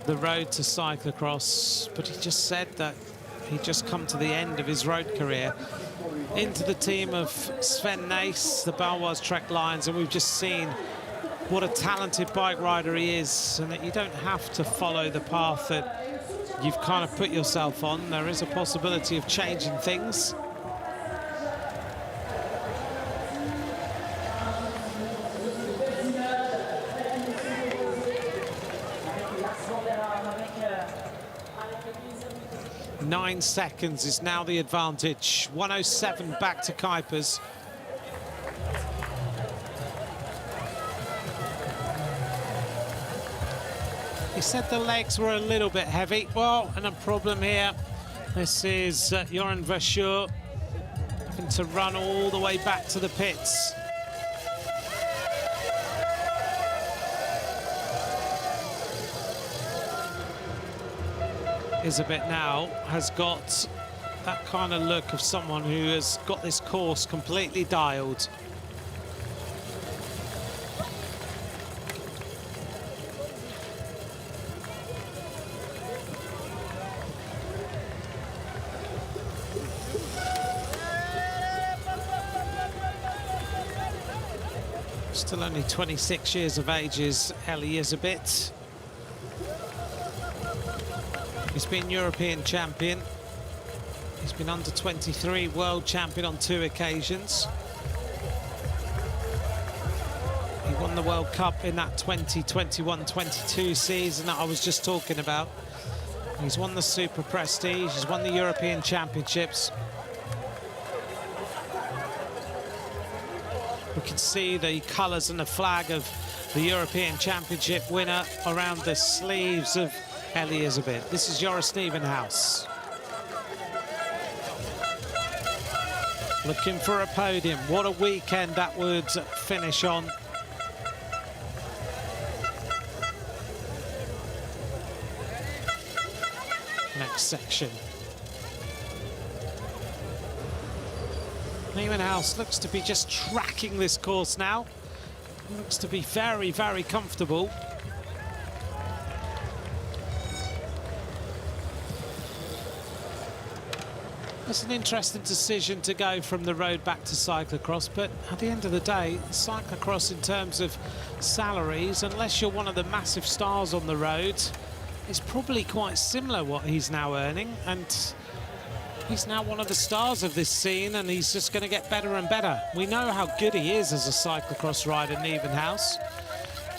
A: the road to cyclocross, but he just said that he'd just come to the end of his road career into the team of Sven Nys, the Baloise Trek Lions, and we've just seen what a talented bike rider he is, and that you don't have to follow the path that you've kind of put yourself on. There is a possibility of changing things. Nine seconds is now the advantage. 107 back to Kuipers. He said the legs were a little bit heavy. Well, and a problem here. This is Joran Verschoor having to run all the way back to the pits. Iserbyt now has got that kind of look of someone who has got this course completely dialed. Still only 26 years of age is Eli Iserbyt. He's been European champion. He's been under 23 world champion on 2 occasions. He won the World Cup in that 2021-22 season that I was just talking about. He's won the Super Prestige, he's won the European Championships. We can see the colours and the flag of the European Championship winner around the sleeves of Eli Iserbyt. This is Joris Nieuwenhuis. Looking for a podium. What a weekend that would finish on. Next section. Nieuwenhuis looks to be just tracking this course now. Looks to be very, very comfortable. It's an interesting decision to go from the road back to cyclocross, but at the end of the day, cyclocross in terms of salaries, unless you're one of the massive stars on the road, is probably quite similar what he's now earning, and he's now one of the stars of this scene, and he's just going to get better and better. We know how good he is as a cyclocross rider, Nieuwenhuis.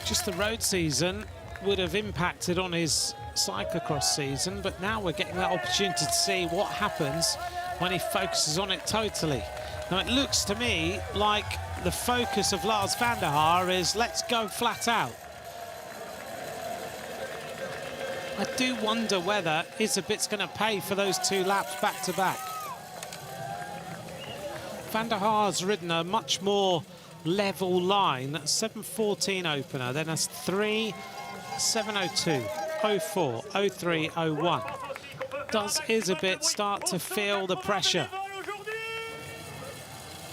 A: Just the road season would have impacted on his cyclocross season, but now we're getting that opportunity to see what happens when he focuses on it totally. Now it looks to me like the focus of Lars van der Haar is let's go flat out. I do wonder whether Iserbyt's going to pay for those 2 laps back to back. Van der Haar's ridden a much more level line, 7:14 opener, then a 3:7:02. 04, 03, 01. Does Iserbyt start to feel the pressure?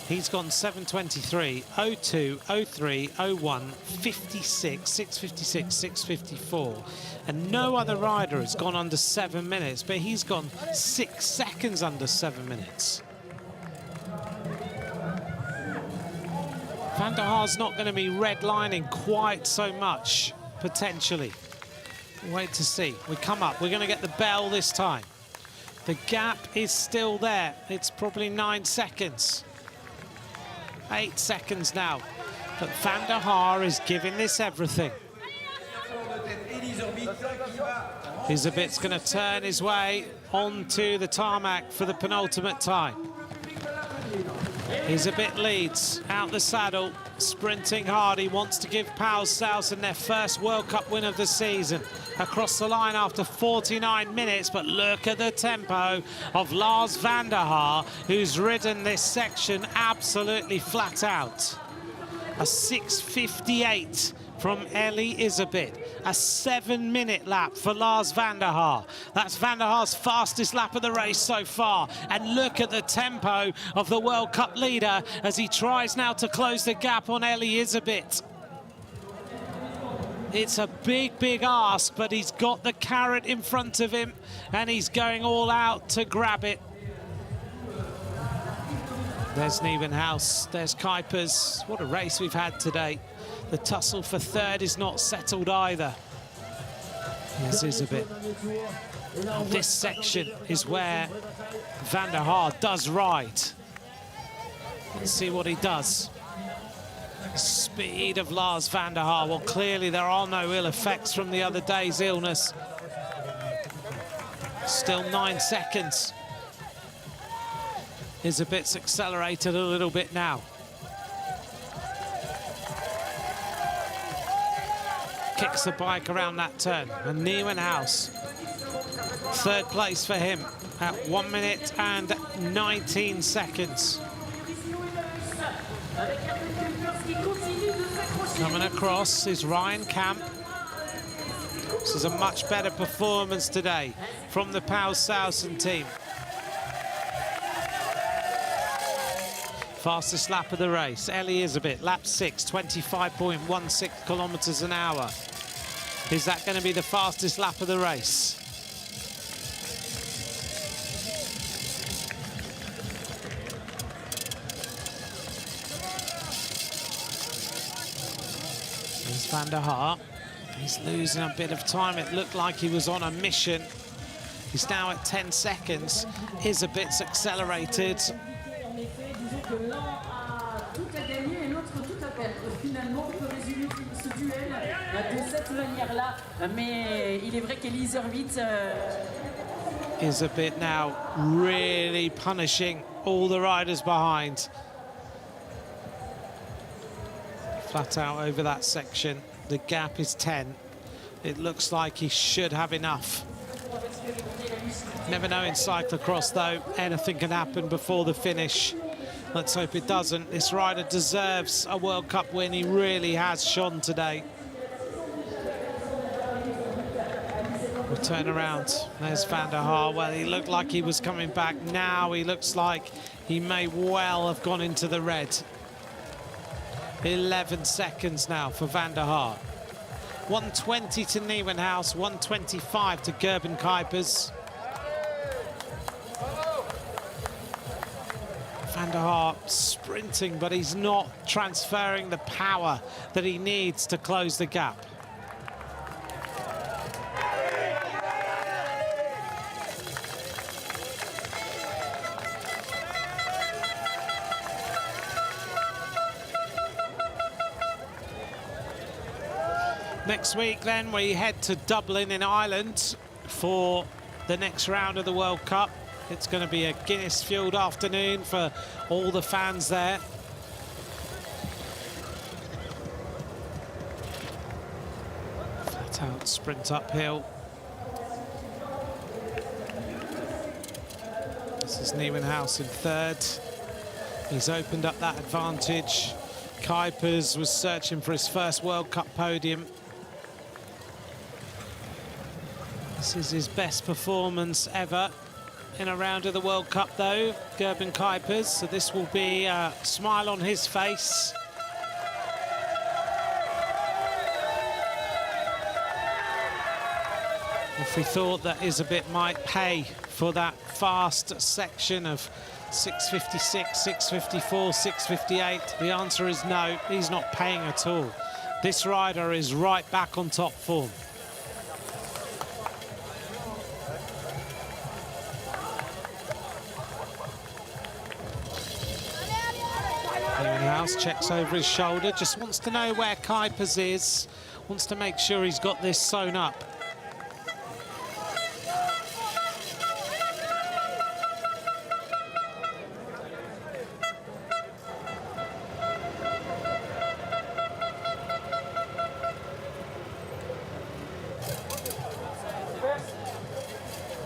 A: He's gone 7:23, 02, 03, 01, 56, 6:56, 6:54. And no other rider has gone under 7 minutes, but he's gone 6 seconds under 7 minutes. Van der Haar's not going to be redlining quite so much, potentially. Wait to see. We come up. We're going to get the bell this time. The gap is still there. It's probably 9 seconds. 8 seconds now. But Van der Haar is giving this everything. Iserbyt's going to turn his way onto the tarmac for the penultimate time. Iserbyt leads out the saddle, sprinting hard. He wants to give Pauwels Sausen their first World Cup win of the season. Across the line after 49 minutes, but look at the tempo of Lars van der Haar, who's ridden this section absolutely flat out. A 6:58 from Eli Iserbyt. A 7-minute lap for Lars van der Haar. That's van der Haar's fastest lap of the race so far. And look at the tempo of the World Cup leader as he tries now to close the gap on Eli Iserbyt. It's a big, big ask, but he's got the carrot in front of him and he's going all out to grab it. There's Nieuwenhuis, there's Kuipers. What a race we've had today. The tussle for third is not settled either. Here's Iserbyt. Now this section is where Van der Haar does ride. Let's see what he does. Speed of Lars van der Haar. Well, clearly there are no ill effects from the other day's illness. Still 9 seconds. Iserbyt's accelerated a little bit now. Kicks the bike around that turn. And Nieuwenhuis, third place for him at 1 minute and 19 seconds. Coming across is Ryan Kamp. This is a much better performance today from the Pauwels-Sausen team. Fastest lap of the race, Ellie Iserbyt, lap 6, 25.16 kilometers an hour. Is that going to be the fastest lap of the race? There's Van der Haar. He's losing a bit of time. It looked like he was on a mission. He's now at 10 seconds. Iserbyt's accelerated. Iserbyt now really punishing all the riders behind. Flat out over that section. The gap is 10. It looks like he should have enough. Never know in cyclocross, though. Anything can happen before the finish. Let's hope it doesn't. This rider deserves a World Cup win. He really has shone today. We'll turn around. There's Van der Haar. Well, he looked like he was coming back. Now he looks like he may well have gone into the red. 11 seconds now for Van der Haar. 120 to Nieuwenhuis, 125 to Gerben Kuipers. Van der Haar sprinting, but he's not transferring the power that he needs to close the gap. Next week, then, we head to Dublin in Ireland for the next round of the World Cup. It's going to be a Guinness-fueled afternoon for all the fans there. Flat out sprint uphill. This is Nieuwenhuis in third. He's opened up that advantage. Kuipers was searching for his first World Cup podium. This is his best performance ever in a round of the World Cup, though, Gerben Kuipers. So this will be a smile on his face. If we thought that Iserbyt might pay for that fast section of 6:56, 6:54, 6:58, the answer is no, he's not paying at all. This rider is right back on top form. Nieuwenhuis checks over his shoulder, just wants to know where Kuipers is, wants to make sure he's got this sewn up.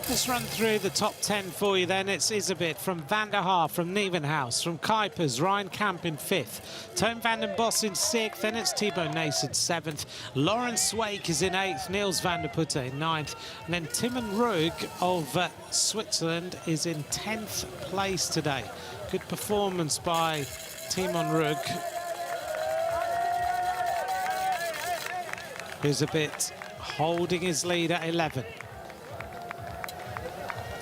A: Let's run through the top 10 for you then. It's Iserbyt, from Van der Haar, from Nieuwenhuis, from Kuipers, Ryan Kamp in 5th, Toon van den Bos in 6th, then it's Thibaut Naes in 7th, Laurens Sweeck is in 8th, Niels van der Putte in 9th, and then Timon Rug of Switzerland is in 10th place today. Good performance by Timon Rug. Iserbyt holding his lead at 11.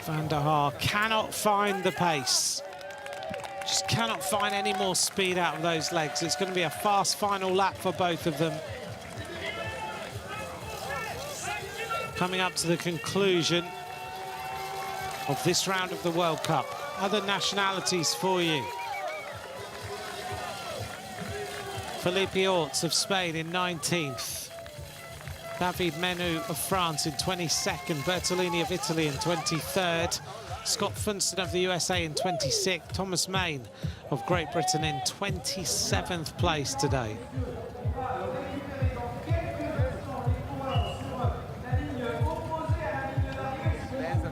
A: Van der Haar cannot find the pace. Just cannot find any more speed out of those legs. It's going to be a fast final lap for both of them. Coming up to the conclusion of this round of the World Cup. Other nationalities for you. Felipe Orts of Spain in 19th. David Menu of France in 22nd. Bertolini of Italy in 23rd. Scott Funston of the USA in 26th. Thomas Main of Great Britain in 27th place today.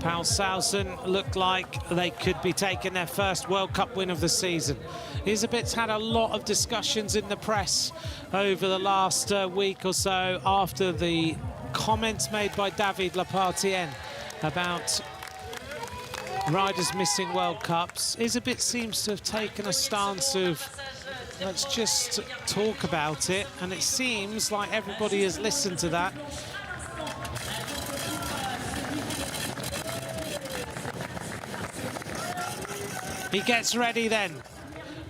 A: Paulshausen looked like they could be taking their first World Cup win of the season. Iserbyt's had a lot of discussions in the press over the last week or so after the comments made by David Lapartienne about riders missing World Cups. Iserbyt seems to have taken a stance of let's just talk about it, and it seems like everybody has listened to that. He gets ready then.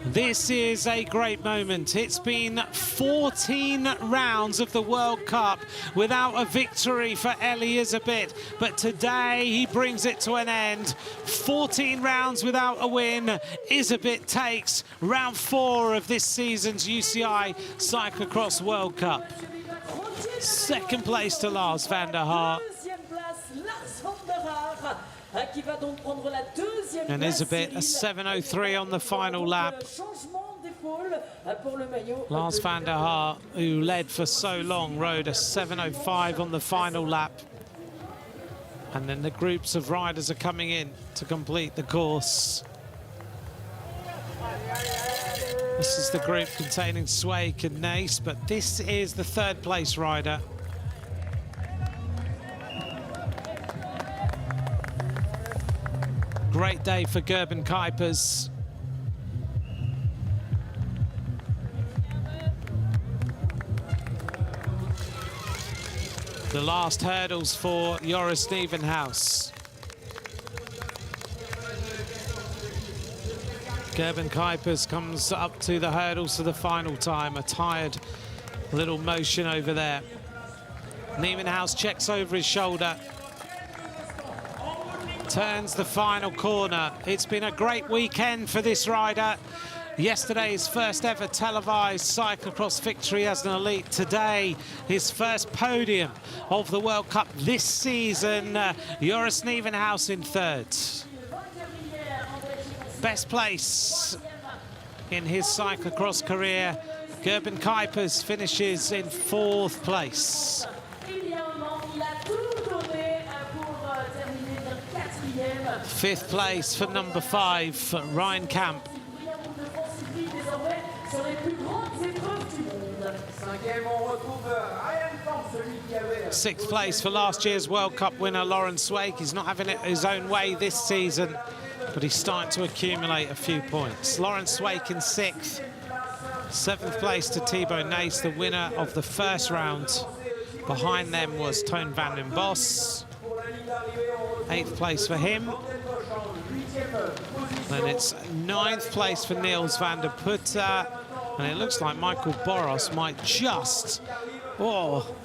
A: This is a great moment. It's been 14 rounds of the World Cup without a victory for Eli Iserbyt, but today he brings it to an end. 14 rounds without a win. Iserbyt takes round 4 of this season's UCI Cyclo-cross World Cup. Second place to Lars van der Haar. And Iserbyt a 7:03 on the final lap. Lars van der Haar, who led for so long, rode a 7:05 on the final lap. And then the groups of riders are coming in to complete the course. This is the group containing Swake and Nace, but this is the third place rider. Great day for Gerben Kuipers. The last hurdles for Joris Nieuwenhuis. Gerben Kuipers comes up to the hurdles for the final time. A tired little motion over there. Nieuwenhuis checks over his shoulder. Turns the final corner. It's been a great weekend for this rider. Yesterday's first ever televised cyclocross victory as an elite. Today, his first podium of the World Cup this season. Joris Nieuwenhuis in third. Best place in his cyclocross career. Gerben Kuipers finishes in fourth place. Fifth place for number 5, Ryan Camp. Sixth place for last year's World Cup winner, Laurens Swake. He's not having it his own way this season, but he's starting to accumulate a few points. Laurens Swake in 6th. 7th place to Thibaut Nace, the winner of the first round. Behind them was Toon van den Bos. 8th place for him. Then it's 9th place for Niels van der Putte. And it looks like Michael Boros might just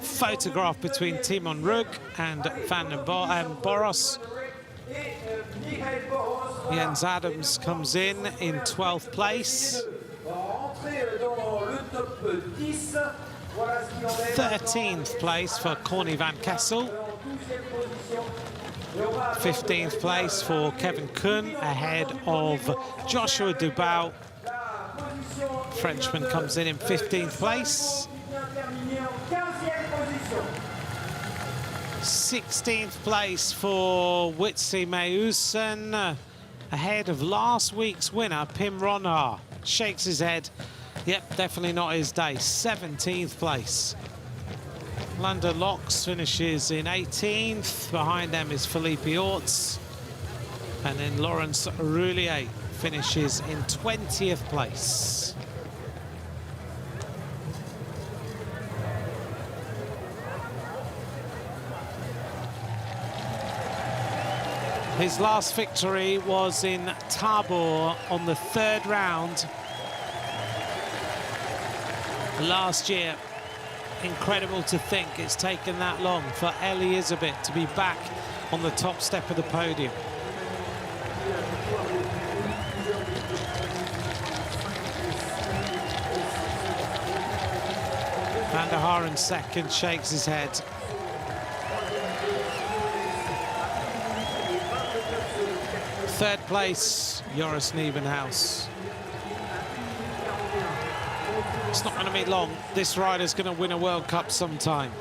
A: photograph between Timon Rugg and Boros. Jens Adams comes in 12th place. 13th place for Corny van Kessel. 15th place for Kevin Kuhn, ahead of Joshua Dubau. Frenchman comes in 15th place. 16th place for Witsi Meusen, ahead of last week's winner, Pim Ronhaar. Shakes his head. Yep, definitely not his day. 17th place. Landa Locks finishes in 18th. Behind them is Felipe Orts. And then Laurens Roulier finishes in 20th place. His last victory was in Tabor on the 3rd round last year. Incredible to think it's taken that long for Iserbyt to be back on the top step of the podium. Van der Haar in second, shakes his head. Third place, Joris Nieuwenhuis. It's not going to be long. This rider's going to win a World Cup sometime.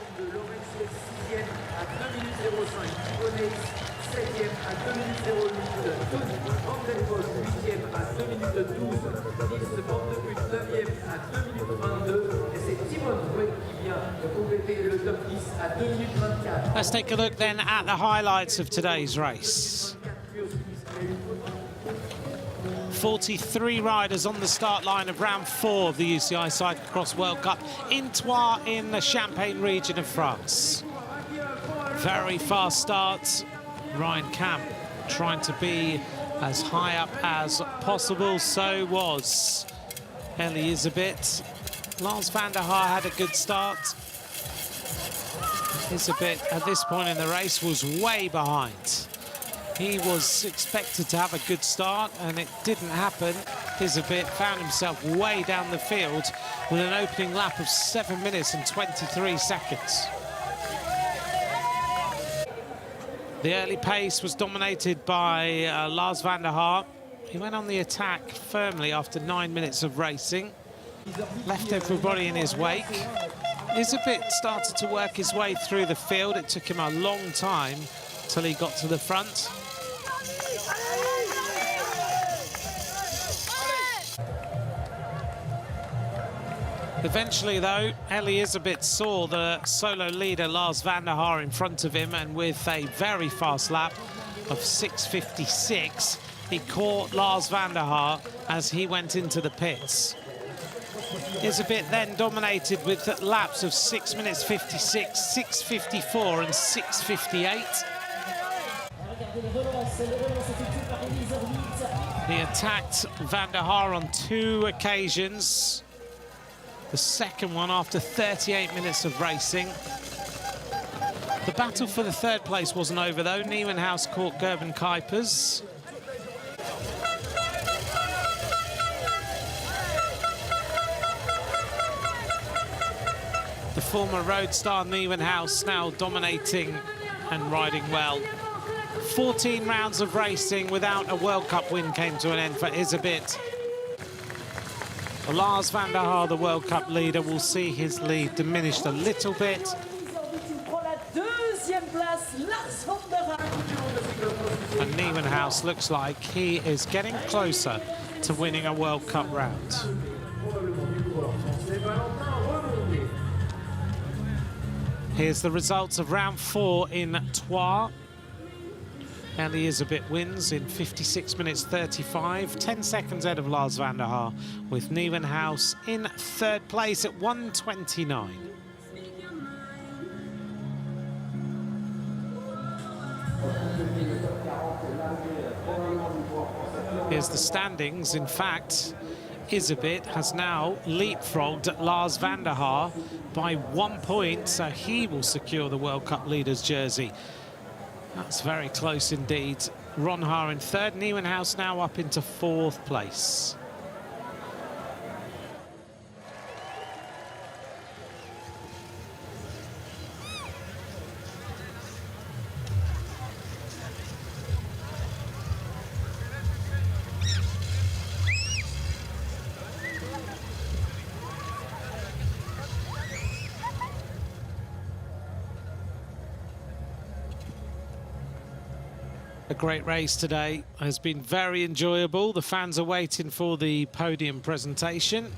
A: Let's take a look then at the highlights of today's race. 43 riders on the start line of round 4 of the UCI Cyclo-cross World Cup in Troyes in the Champagne region of France. Very fast start. Ryan Camp trying to be as high up as possible. So was Iserbyt. Lars van der Haar had a good start. Iserbyt at this point in the race was way behind. He was expected to have a good start, and it didn't happen. Iserbyt found himself way down the field with an opening lap of 7 minutes and 23 seconds. The early pace was dominated by Lars van der Haar. He went on the attack firmly after 9 minutes of racing. Left everybody in his wake. Iserbyt started to work his way through the field. It took him a long time till he got to the front. Eventually, though, Iserbyt saw the solo leader Lars van der Haar in front of him, and with a very fast lap of 6:56, he caught Lars van der Haar as he went into the pits. Iserbyt then dominated with laps of 6 minutes 56, 6:54 and 6:58. He attacked van der Haar on 2 occasions. The second one after 38 minutes of racing. The battle for the 3rd place wasn't over, though. Nieuwenhuis caught Gerben Kuipers. The former road star Nieuwenhuis now dominating and riding well. 14 rounds of racing without a World Cup win came to an end for Iserbyt. Lars van der Haar, the World Cup leader, will see his lead diminished a little bit. And Nieuwenhuis looks like he is getting closer to winning a World Cup round. Here's the results of round 4 in Troyes. And Iserbyt wins in 56 minutes 35, 10 seconds ahead of Lars van der Haar, with Nieuwenhuis in 3rd place at 1:29. Here's the standings. In fact, Iserbyt has now leapfrogged Lars van der Haar by 1 point, so he will secure the World Cup leader's jersey. That's very close indeed. Ron Haar in 3rd, Nieuwenhuis now up into 4th place. A great race today, has been very enjoyable. The fans are waiting for the podium presentation.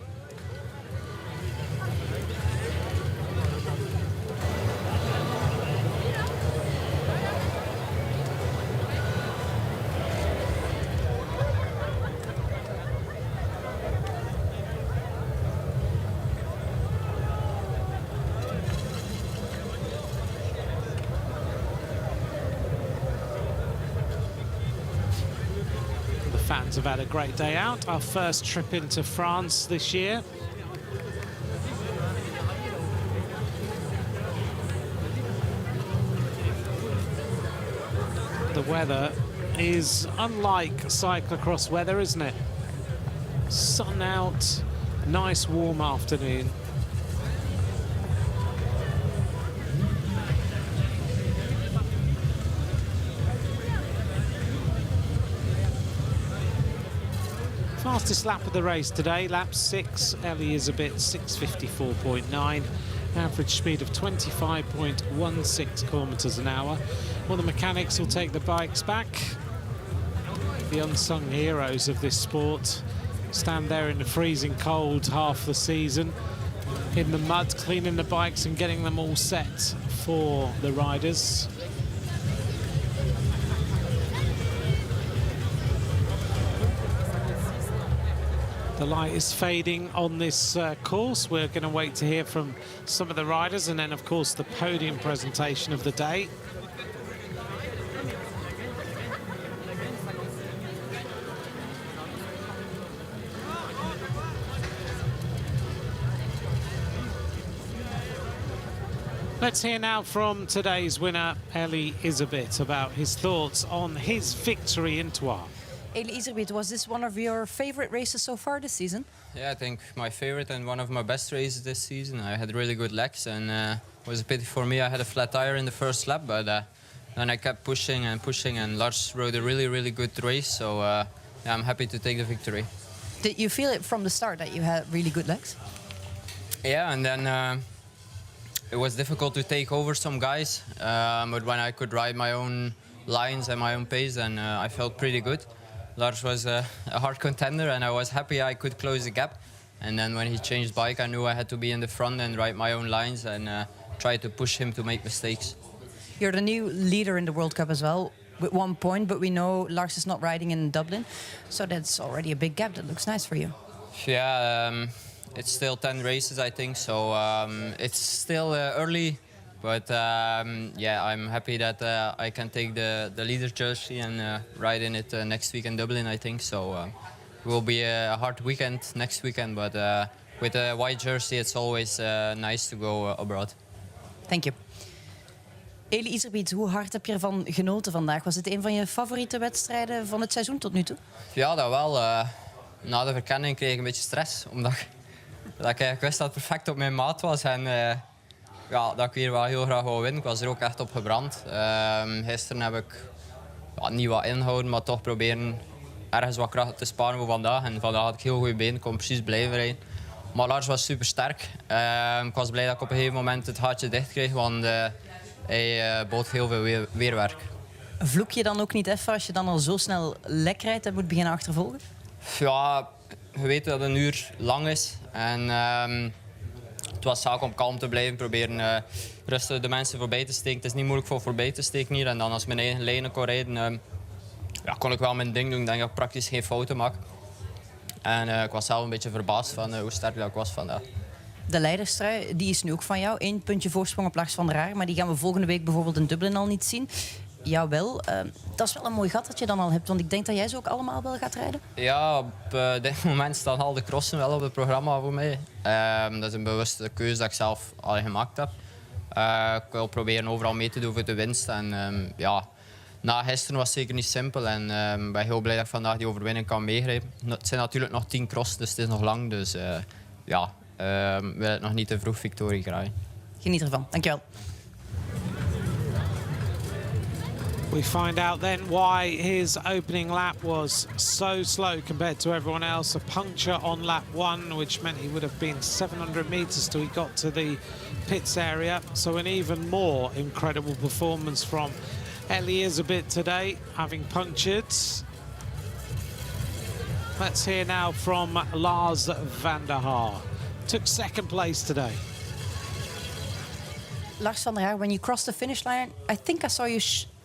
A: mechanics have had a great day out. Our first trip into France this year. The weather is unlike cyclocross weather, isn't it? Sun out, nice warm afternoon. Fastest lap of the race today, lap 6, Iserbyt 6:54.9, average speed of 25.16 kilometers an hour. Well, the mechanics will take the bikes back. The unsung heroes of this sport stand there in the freezing cold half the season, in the mud, cleaning the bikes and getting them all set for the riders. The light is fading on this course. We're going to wait to hear from some of the riders and then, of course, the podium presentation of the day. Let's hear now from today's winner, Iserbyt, about his thoughts on his victory in Troyes.
B: Iserbyt, was this one of your favorite races so far this season?
C: Yeah, I think my favorite and one of my best races this season. I had really good legs, and it was a pity for me. I had a flat tire in the first lap, but then I kept pushing and pushing, and Lars rode a really good race. So yeah, I'm happy to take the victory.
B: Did you feel it from the start that you had really good legs?
C: Yeah, and then it was difficult to take over some guys, but when I could ride my own lines and my own pace, then I felt pretty good. Lars was a hard contender, and I was happy I could close the gap. And then when he changed bike, I knew I had to be in the front and ride my own lines and try to push him to make mistakes.
B: You're the new leader in the World Cup as well, with 1 point, but we know Lars is not riding in Dublin, so that's already a big gap. That looks nice for you.
C: Yeah, it's still 10 races, I think, so it's still early. But yeah, I'm happy that I can take the leader's jersey and ride in it next week in Dublin, I think. So it will be a hard weekend next weekend, but with a white jersey, it's always nice to go abroad.
B: Thank you. Iserbyt, hoe hard heb je ervan genoten vandaag? Was het een van je favoriete wedstrijden van het seizoen tot nu toe?
C: Ja, dat wel. Na de verkenning kreeg ik een beetje stress, omdat ik eigenlijk wist dat het perfect op mijn maat was. En ja, dat ik hier wel heel graag wou winnen. Ik was er ook echt op gebrand. Gisteren heb ik niet wat inhouden, maar toch proberen ergens wat kracht te sparen voor vandaag. En vandaag had ik heel goede benen, ik kon precies blijven rijden. Maar Lars was super sterk. Ik was blij dat ik op een gegeven moment het gaatje dicht kreeg, want hij bood heel veel weerwerk.
B: Vloek je dan ook niet even als je dan al zo snel lek rijdt en moet beginnen achtervolgen?
C: Ja, je weet dat een uur lang is. En het was zaak om kalm te blijven, proberen rustig de mensen voorbij te steken. Het is niet moeilijk voor voorbij te steken hier. En dan als ik mijn eigen lijnen kon rijden, ja, kon ik wel mijn ding doen. Ik denk dat ik praktisch geen fouten maak. En ik was zelf een beetje verbaasd van hoe sterk dat ik was vandaag.
B: De leiderstrui, die is nu ook van jou. 1 puntje voorsprong op Lars van der Haar. Maar die gaan we volgende week bijvoorbeeld in Dublin al niet zien. Jawel, dat is wel een mooi gat dat je dan al hebt. Want ik denk dat jij ze ook allemaal wel gaat rijden.
C: Ja, op dit moment staan al de crossen wel op het programma voor mij. Dat is een bewuste keuze dat ik zelf al gemaakt heb. Ik wil proberen overal mee te doen voor de winst. En ja, na gisteren was het zeker niet simpel. En ik ben heel blij dat ik vandaag die overwinning kan meegrijpen. Het zijn natuurlijk nog 10 crossen, dus het is nog lang. Dus ja, wil het nog niet te vroeg victorie krijgen.
B: Geniet ervan. Dankjewel.
A: We find out then why his opening lap was so slow compared to everyone else. A puncture on lap 1, which meant he would have been 700 meters till he got to the pits area. So an even more incredible performance from Iserbyt today, having punctured. Let's hear now from Lars van der Haar. Took second place today.
B: Lars van der Haar, when you crossed the finish line, I think I saw you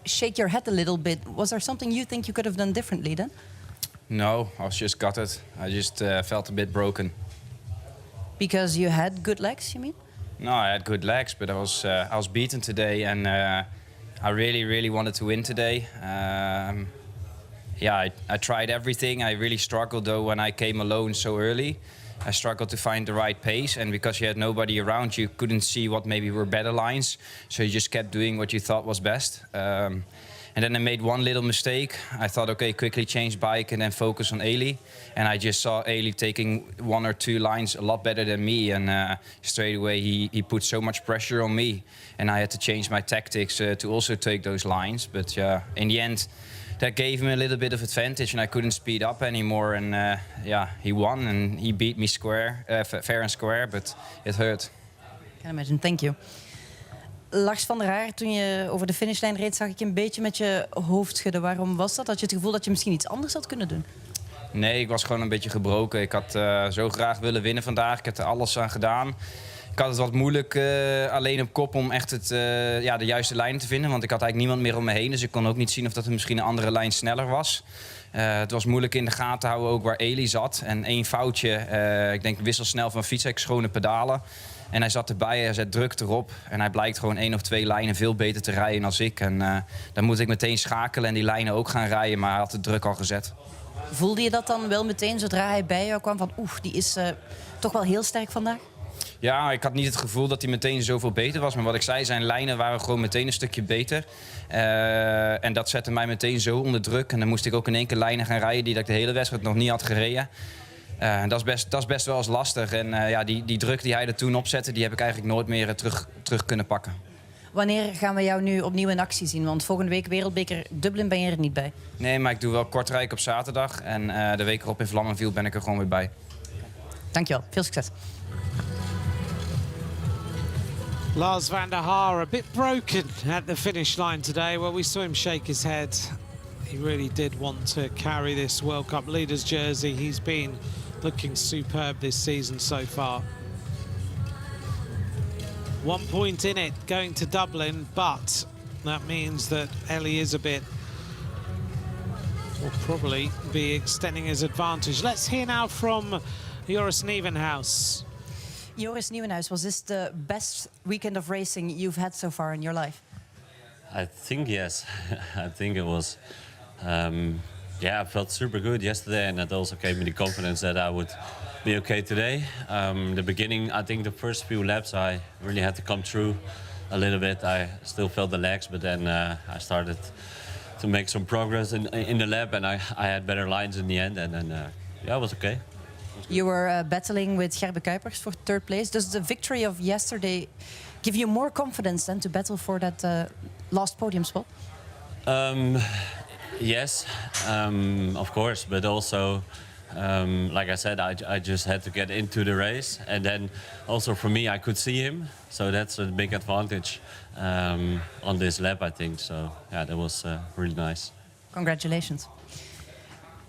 B: shake your head a little bit. Was there something you think you could have done differently then?
G: No, I was just gutted. I just felt a bit broken.
B: Because you had good legs, you mean?
G: No, I had good legs, but I was beaten today, and I really wanted to win today.
E: yeah, I tried everything. I really struggled though when I came alone so early. I struggled to find the right pace, and because you had nobody around, you couldn't see what maybe were better lines. So you just kept doing what you thought was best. And then I made one little mistake. I thought, okay, quickly change bike and then focus on Eli. And I just saw Eli taking 1 or 2 lines a lot better than me. And straight away, he put so much pressure on me. And I had to change my tactics to also take those lines. But in the end, that gave him a little bit of advantage, and I couldn't speed up anymore. And he won, and he beat me fair and square, but it hurt.
B: I can imagine. Thank you. Lars van der Haar, toen je over de finishlijn reed, zag ik een beetje met je hoofd schudden. Waarom was dat? Had je het gevoel dat je misschien iets anders had kunnen doen?
E: Nee, ik was gewoon een beetje gebroken. Ik had zo graag willen winnen vandaag. Ik heb er alles aan gedaan. Ik had het wat moeilijk alleen op kop om echt de juiste lijn te vinden. Want ik had eigenlijk niemand meer om me heen. Dus ik kon ook niet zien of dat er misschien een andere lijn sneller was. Het was moeilijk in de gaten houden ook waar Eli zat. En 1 foutje, ik denk wisselsnel van fiets, ik schone pedalen. En hij zat erbij, hij zet druk erop. En hij blijkt gewoon 1 of 2 lijnen veel beter te rijden dan ik. En dan moet ik meteen schakelen en die lijnen ook gaan rijden. Maar hij had de druk al gezet.
B: Voelde je dat dan wel meteen zodra hij bij jou kwam? Van die is toch wel heel sterk vandaag?
E: Ja, ik had niet het gevoel dat hij meteen zoveel beter was. Maar wat ik zei, zijn lijnen waren gewoon meteen een stukje beter. En dat zette mij meteen zo onder druk. En dan moest ik ook in 1 keer lijnen gaan rijden die ik de hele wedstrijd nog niet had gereden. Dat is best wel eens lastig. En die druk die hij er toen opzette, die heb ik eigenlijk nooit meer terug kunnen pakken.
B: Wanneer gaan we jou nu opnieuw in actie zien? Want volgende week Wereldbeker Dublin ben je er niet bij.
E: Nee, maar ik doe wel Kortrijk op zaterdag. En de week erop in Vlammenviel ben ik er gewoon weer bij.
B: Dankjewel, veel succes.
A: Lars van der Haar, a bit broken at the finish line today. Well, we saw him shake his head. He really did want to carry this World Cup leaders jersey. He's been looking superb this season so far. 1 point in it going to Dublin, but that means that Iserbyt will probably be extending his advantage. Let's hear now from Joris Nieuwenhuis.
B: Joris Nieuwenhuis, was this the best weekend of racing you've had so far in your life?
F: I think yes. I think it was. I felt super good yesterday, and that also gave me the confidence that I would be okay today. The beginning, I think the first few laps, I really had to come through a little bit. I still felt the legs, but then I started to make some progress in the lap, and I had better lines in the end, and then it was okay.
B: You were battling with Gerbe Kuipers for 3rd place. Does the victory of yesterday give you more confidence then to battle for that last podium spot?
F: Yes, of course, but also, like I said, I just had to get into the race, and then also for me, I could see him, so that's a big advantage on this lap, I think. So yeah, that was really nice.
B: Congratulations.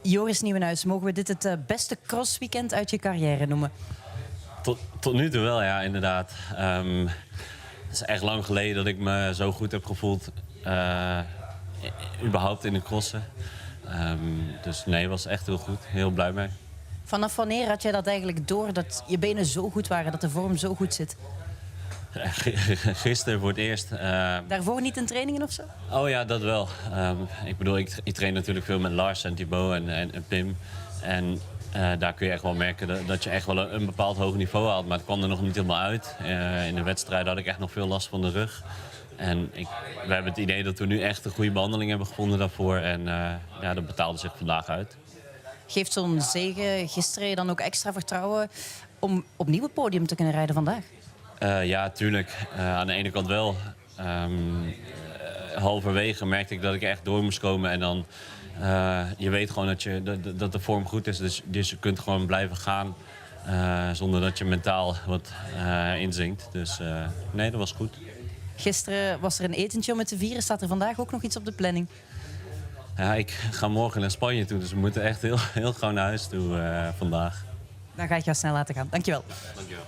B: Joris Nieuwenhuis, mogen we dit het beste crossweekend uit je carrière noemen?
F: Tot nu toe wel, ja, inderdaad. Het is echt lang geleden dat ik me zo goed heb gevoeld, überhaupt in de crossen. Dus nee, het was echt heel goed. Heel blij mee.
B: Vanaf wanneer had jij dat eigenlijk door, dat je benen zo goed waren, dat de vorm zo goed zit?
F: Gisteren voor het eerst.
B: Daarvoor niet in trainingen of zo?
F: Oh ja, dat wel. Ik bedoel, ik train natuurlijk veel met Lars en Thibaut en Pim. En daar kun je echt wel merken dat je echt wel een bepaald hoog niveau haalt. Maar het kwam er nog niet helemaal uit. In de wedstrijd had ik echt nog veel last van de rug. En we hebben het idee dat we nu echt een goede behandeling hebben gevonden daarvoor. En dat betaalde zich vandaag uit.
B: Geeft zo'n zege gisteren je dan ook extra vertrouwen om opnieuw het podium te kunnen rijden vandaag?
F: Ja, tuurlijk. Aan de ene kant wel. Halverwege merkte ik dat ik echt door moest komen. En dan, je weet gewoon dat de vorm goed is. Dus je kunt gewoon blijven gaan. Zonder dat je mentaal wat inzinkt. Dus nee, dat was goed.
B: Gisteren was er een etentje om het te vieren. Staat er vandaag ook nog iets op de planning?
F: Ja, ik ga morgen naar Spanje toe. Dus we moeten echt heel gauw naar huis toe vandaag.
B: Dan ga ik jou snel laten gaan. Dankjewel.
F: Dankjewel.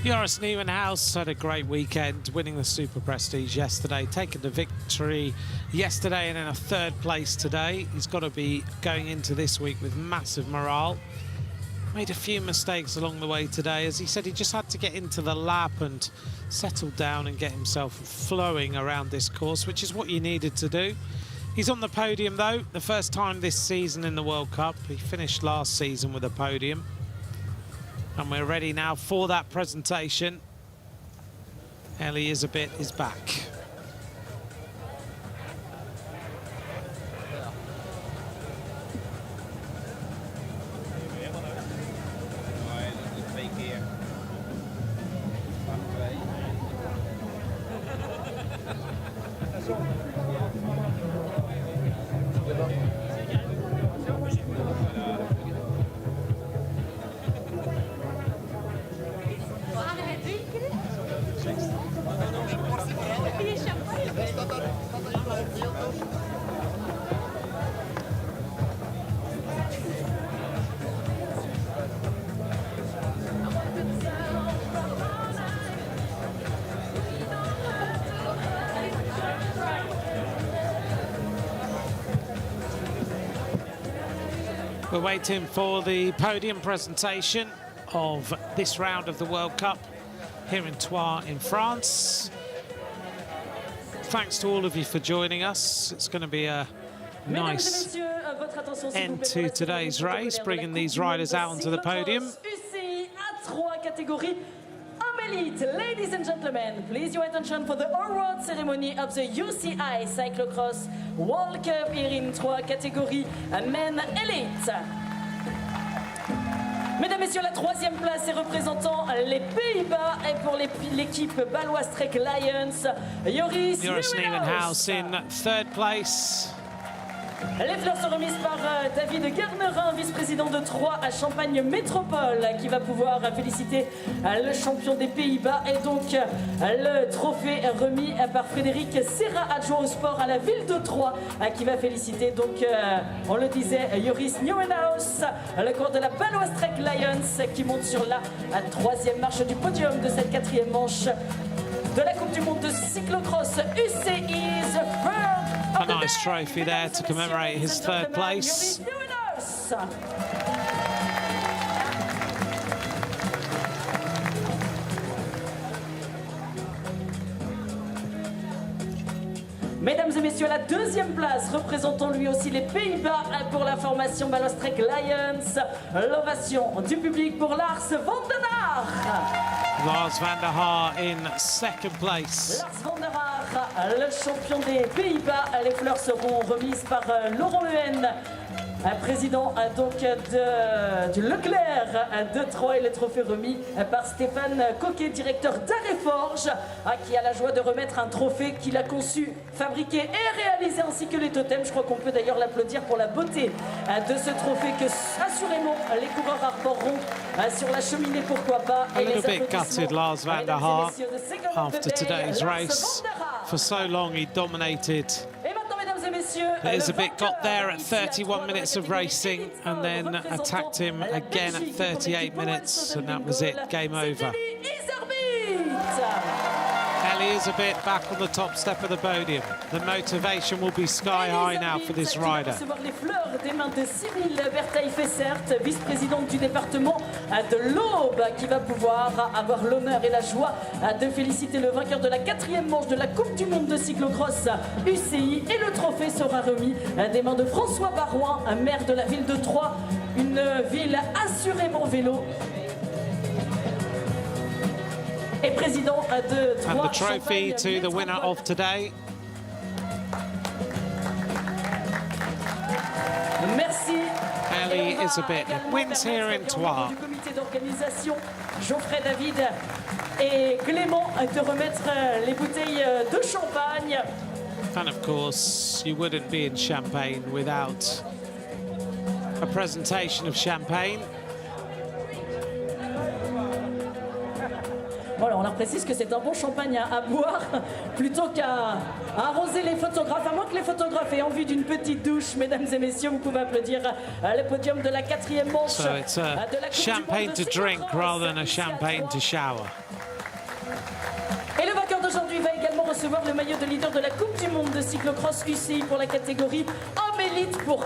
A: Joris Nieuwenhuis had a great weekend, winning the Super Prestige yesterday, taking the victory yesterday and in a 3rd place today. He's got to be going into this week with massive morale. Made a few mistakes along the way today. As he said, he just had to get into the lap and settle down and get himself flowing around this course, which is what you needed to do. He's on the podium, though, the first time this season in the World Cup. He finished last season with a podium. And we're ready now for that presentation. Iserbyt is back. We're waiting for the podium presentation of this round of the World Cup here in Troyes in France. Thanks to all of you for joining us. It's going to be a nice end to today's race, bringing these riders out onto the podium.
H: UCI category Elite. Ladies and gentlemen, please your attention for the award ceremony of the UCI Cyclo-cross World Cup here in Troyes, catégorie Men Elite. Mesdames, Messieurs, la troisième place est représentant les Pays-Bas et pour l'équipe baloise Trek Lions, Joris
A: Nieuwenhuis in third place.
H: Les fleurs sont remises par David Garnerin, vice-président de Troyes à Champagne Métropole, qui va pouvoir féliciter le champion des Pays-Bas. Et donc le trophée remis par Frédéric Serra, adjoint au sport à la ville de Troyes, qui va féliciter, donc on le disait, Joris Nieuwenhuis, le cours de la baloise Trek Lions, qui monte sur la troisième marche du podium de cette quatrième manche de la Coupe du Monde de cyclo-cross UCI's World.
A: A nice trophy there to commemorate his third place.
H: Mesdames et messieurs, la deuxième place, représentant lui aussi les Pays-Bas pour la formation Baloise Trek Lions. L'ovation du public pour Lars van der Haar.
A: Lars van der Haar in second place.
H: Lars van der Haar, le champion des Pays-Bas. Les fleurs seront remises par Laurent Lehen, président donc du Leclerc de Troyes, et le trophée remis par Stéphane Coquet, directeur d'Arrêt Forge, qui a la joie de remettre un trophée qu'il a conçu, fabriqué et réalisé, ainsi que les totems. Je crois qu'on peut d'ailleurs l'applaudir pour la beauté de ce trophée que assurément les coureurs arboreront sur la cheminée, pourquoi pas.
A: A little bit gutted, Lars van der Haar, after today's race. For so long he dominated. Iserbyt got there at 31 minutes of racing and then attacked him again at 38 minutes, and that was it, game over. Iserbyt back on the top step of the podium. The motivation will be sky high now for this rider.
H: Les fleurs des mains de Cyril Bertheil-Fessert, vice-présidente du département de l'Aube, qui va pouvoir avoir l'honneur et la joie de féliciter le vainqueur de la quatrième manche de la Coupe du Monde de cyclo-cross UCI. Et le trophée sera remis des mains de François Barouin, maire de la ville de Troyes, une ville assurément vélo. Et président de Troyes.
A: And the trophy to the winner of today.
H: Merci.
A: Iserbyt wins here in Troyes.
H: Du comité d'organisation, Geoffrey, David et Clément, de remettre les bouteilles de champagne.
A: And of course, you wouldn't be in Champagne without a presentation of champagne.
H: Voilà, on leur précise que c'est un bon champagne à boire plutôt qu'à arroser les photographes, à moins que les photographes aient envie d'une petite douche. Mesdames et messieurs, vous pouvez applaudir le podium de la quatrième manche.
A: So it's a champagne to drink rather than a champagne to shower.
H: Et le vainqueur d'aujourd'hui va également recevoir le maillot de leader de la Coupe du Monde de cyclo-cross UCI pour la catégorie Homme Élite pour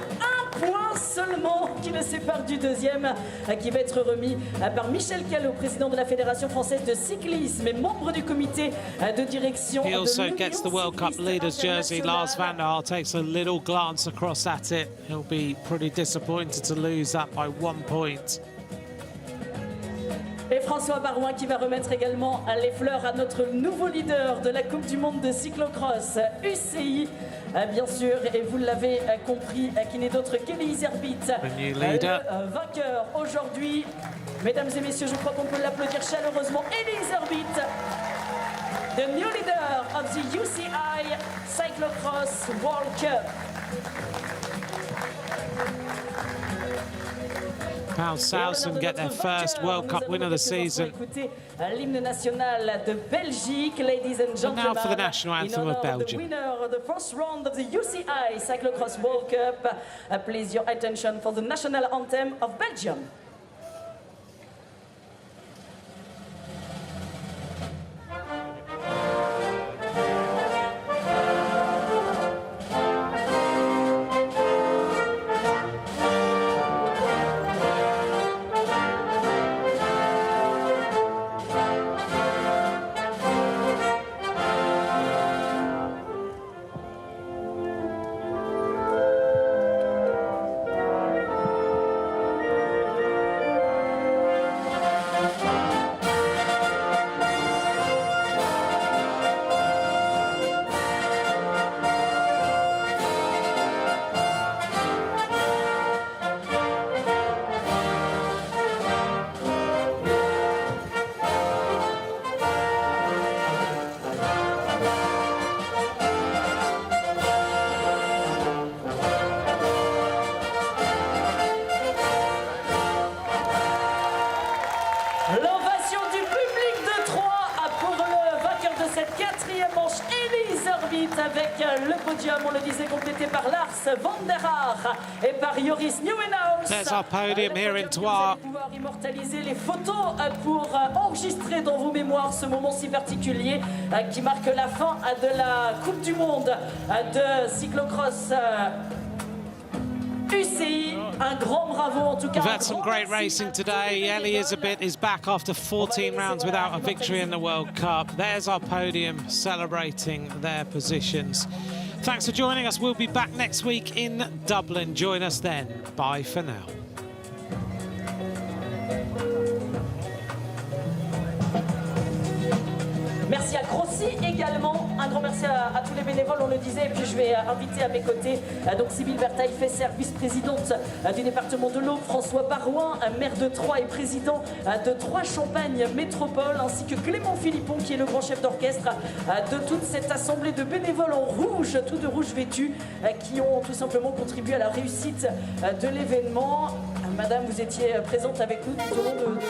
H: 1 point seulement qui le sépare du deuxième, qui va être remis par Michel Callot, président de la Fédération française de cyclisme et membre du comité de direction.
A: He also gets the World Cup leader's jersey. Lars van der Haar takes a little glance across at it. He'll be pretty disappointed to lose that by 1 point.
H: Et François Barouin qui va remettre également les fleurs à notre nouveau leader de la Coupe du Monde de cyclo-cross, UCI, bien sûr, et vous l'avez compris, qui n'est d'autre qu'Iserbyt, le vainqueur aujourd'hui. Mesdames et messieurs, je crois qu'on peut l'applaudir chaleureusement. Iserbyt, the new leader of the UCI Cyclo-cross World Cup.
A: How Southern get their first World Cup win of the season.
H: L'hymne national de Belgique, ladies and gentlemen.
A: And now for the national anthem of Belgium.
H: The winner of the first round of the UCI Cyclo-cross World Cup. Please your attention for the national anthem of Belgium. L'ovation du public de Troyes pour le vainqueur de cette quatrième manche, Iserbyt, avec le podium, on le disait, complété par Lars van der Haar et par Joris Nieuwenhuis.
A: There's our podium here in Troyes.
H: Vous allez pouvoir immortaliser les photos pour enregistrer dans vos mémoires ce moment si particulier qui marque la fin de la Coupe du Monde de cyclocross UCI. Un grand bravo en tout cas.
A: We've had some great racing today. Iserbyt is back after 14 rounds without a victory in the World Cup. There's our podium celebrating their positions. Thanks for joining us. We'll be back next week in Dublin. Join us then. Bye for now.
H: Merci à Grossi également, un grand merci à tous les bénévoles, on le disait, et puis je vais inviter à mes côtés donc Sybille Bertaille-Fesser, vice-présidente du département de l'Aube, François Barouin, maire de Troyes et président de Troyes-Champagne Métropole, ainsi que Clément Philippon qui est le grand chef d'orchestre de toute cette assemblée de bénévoles en rouge, tout de rouge vêtus, qui ont tout simplement contribué à la réussite de l'événement. Madame, vous étiez présente avec nous tout au long de...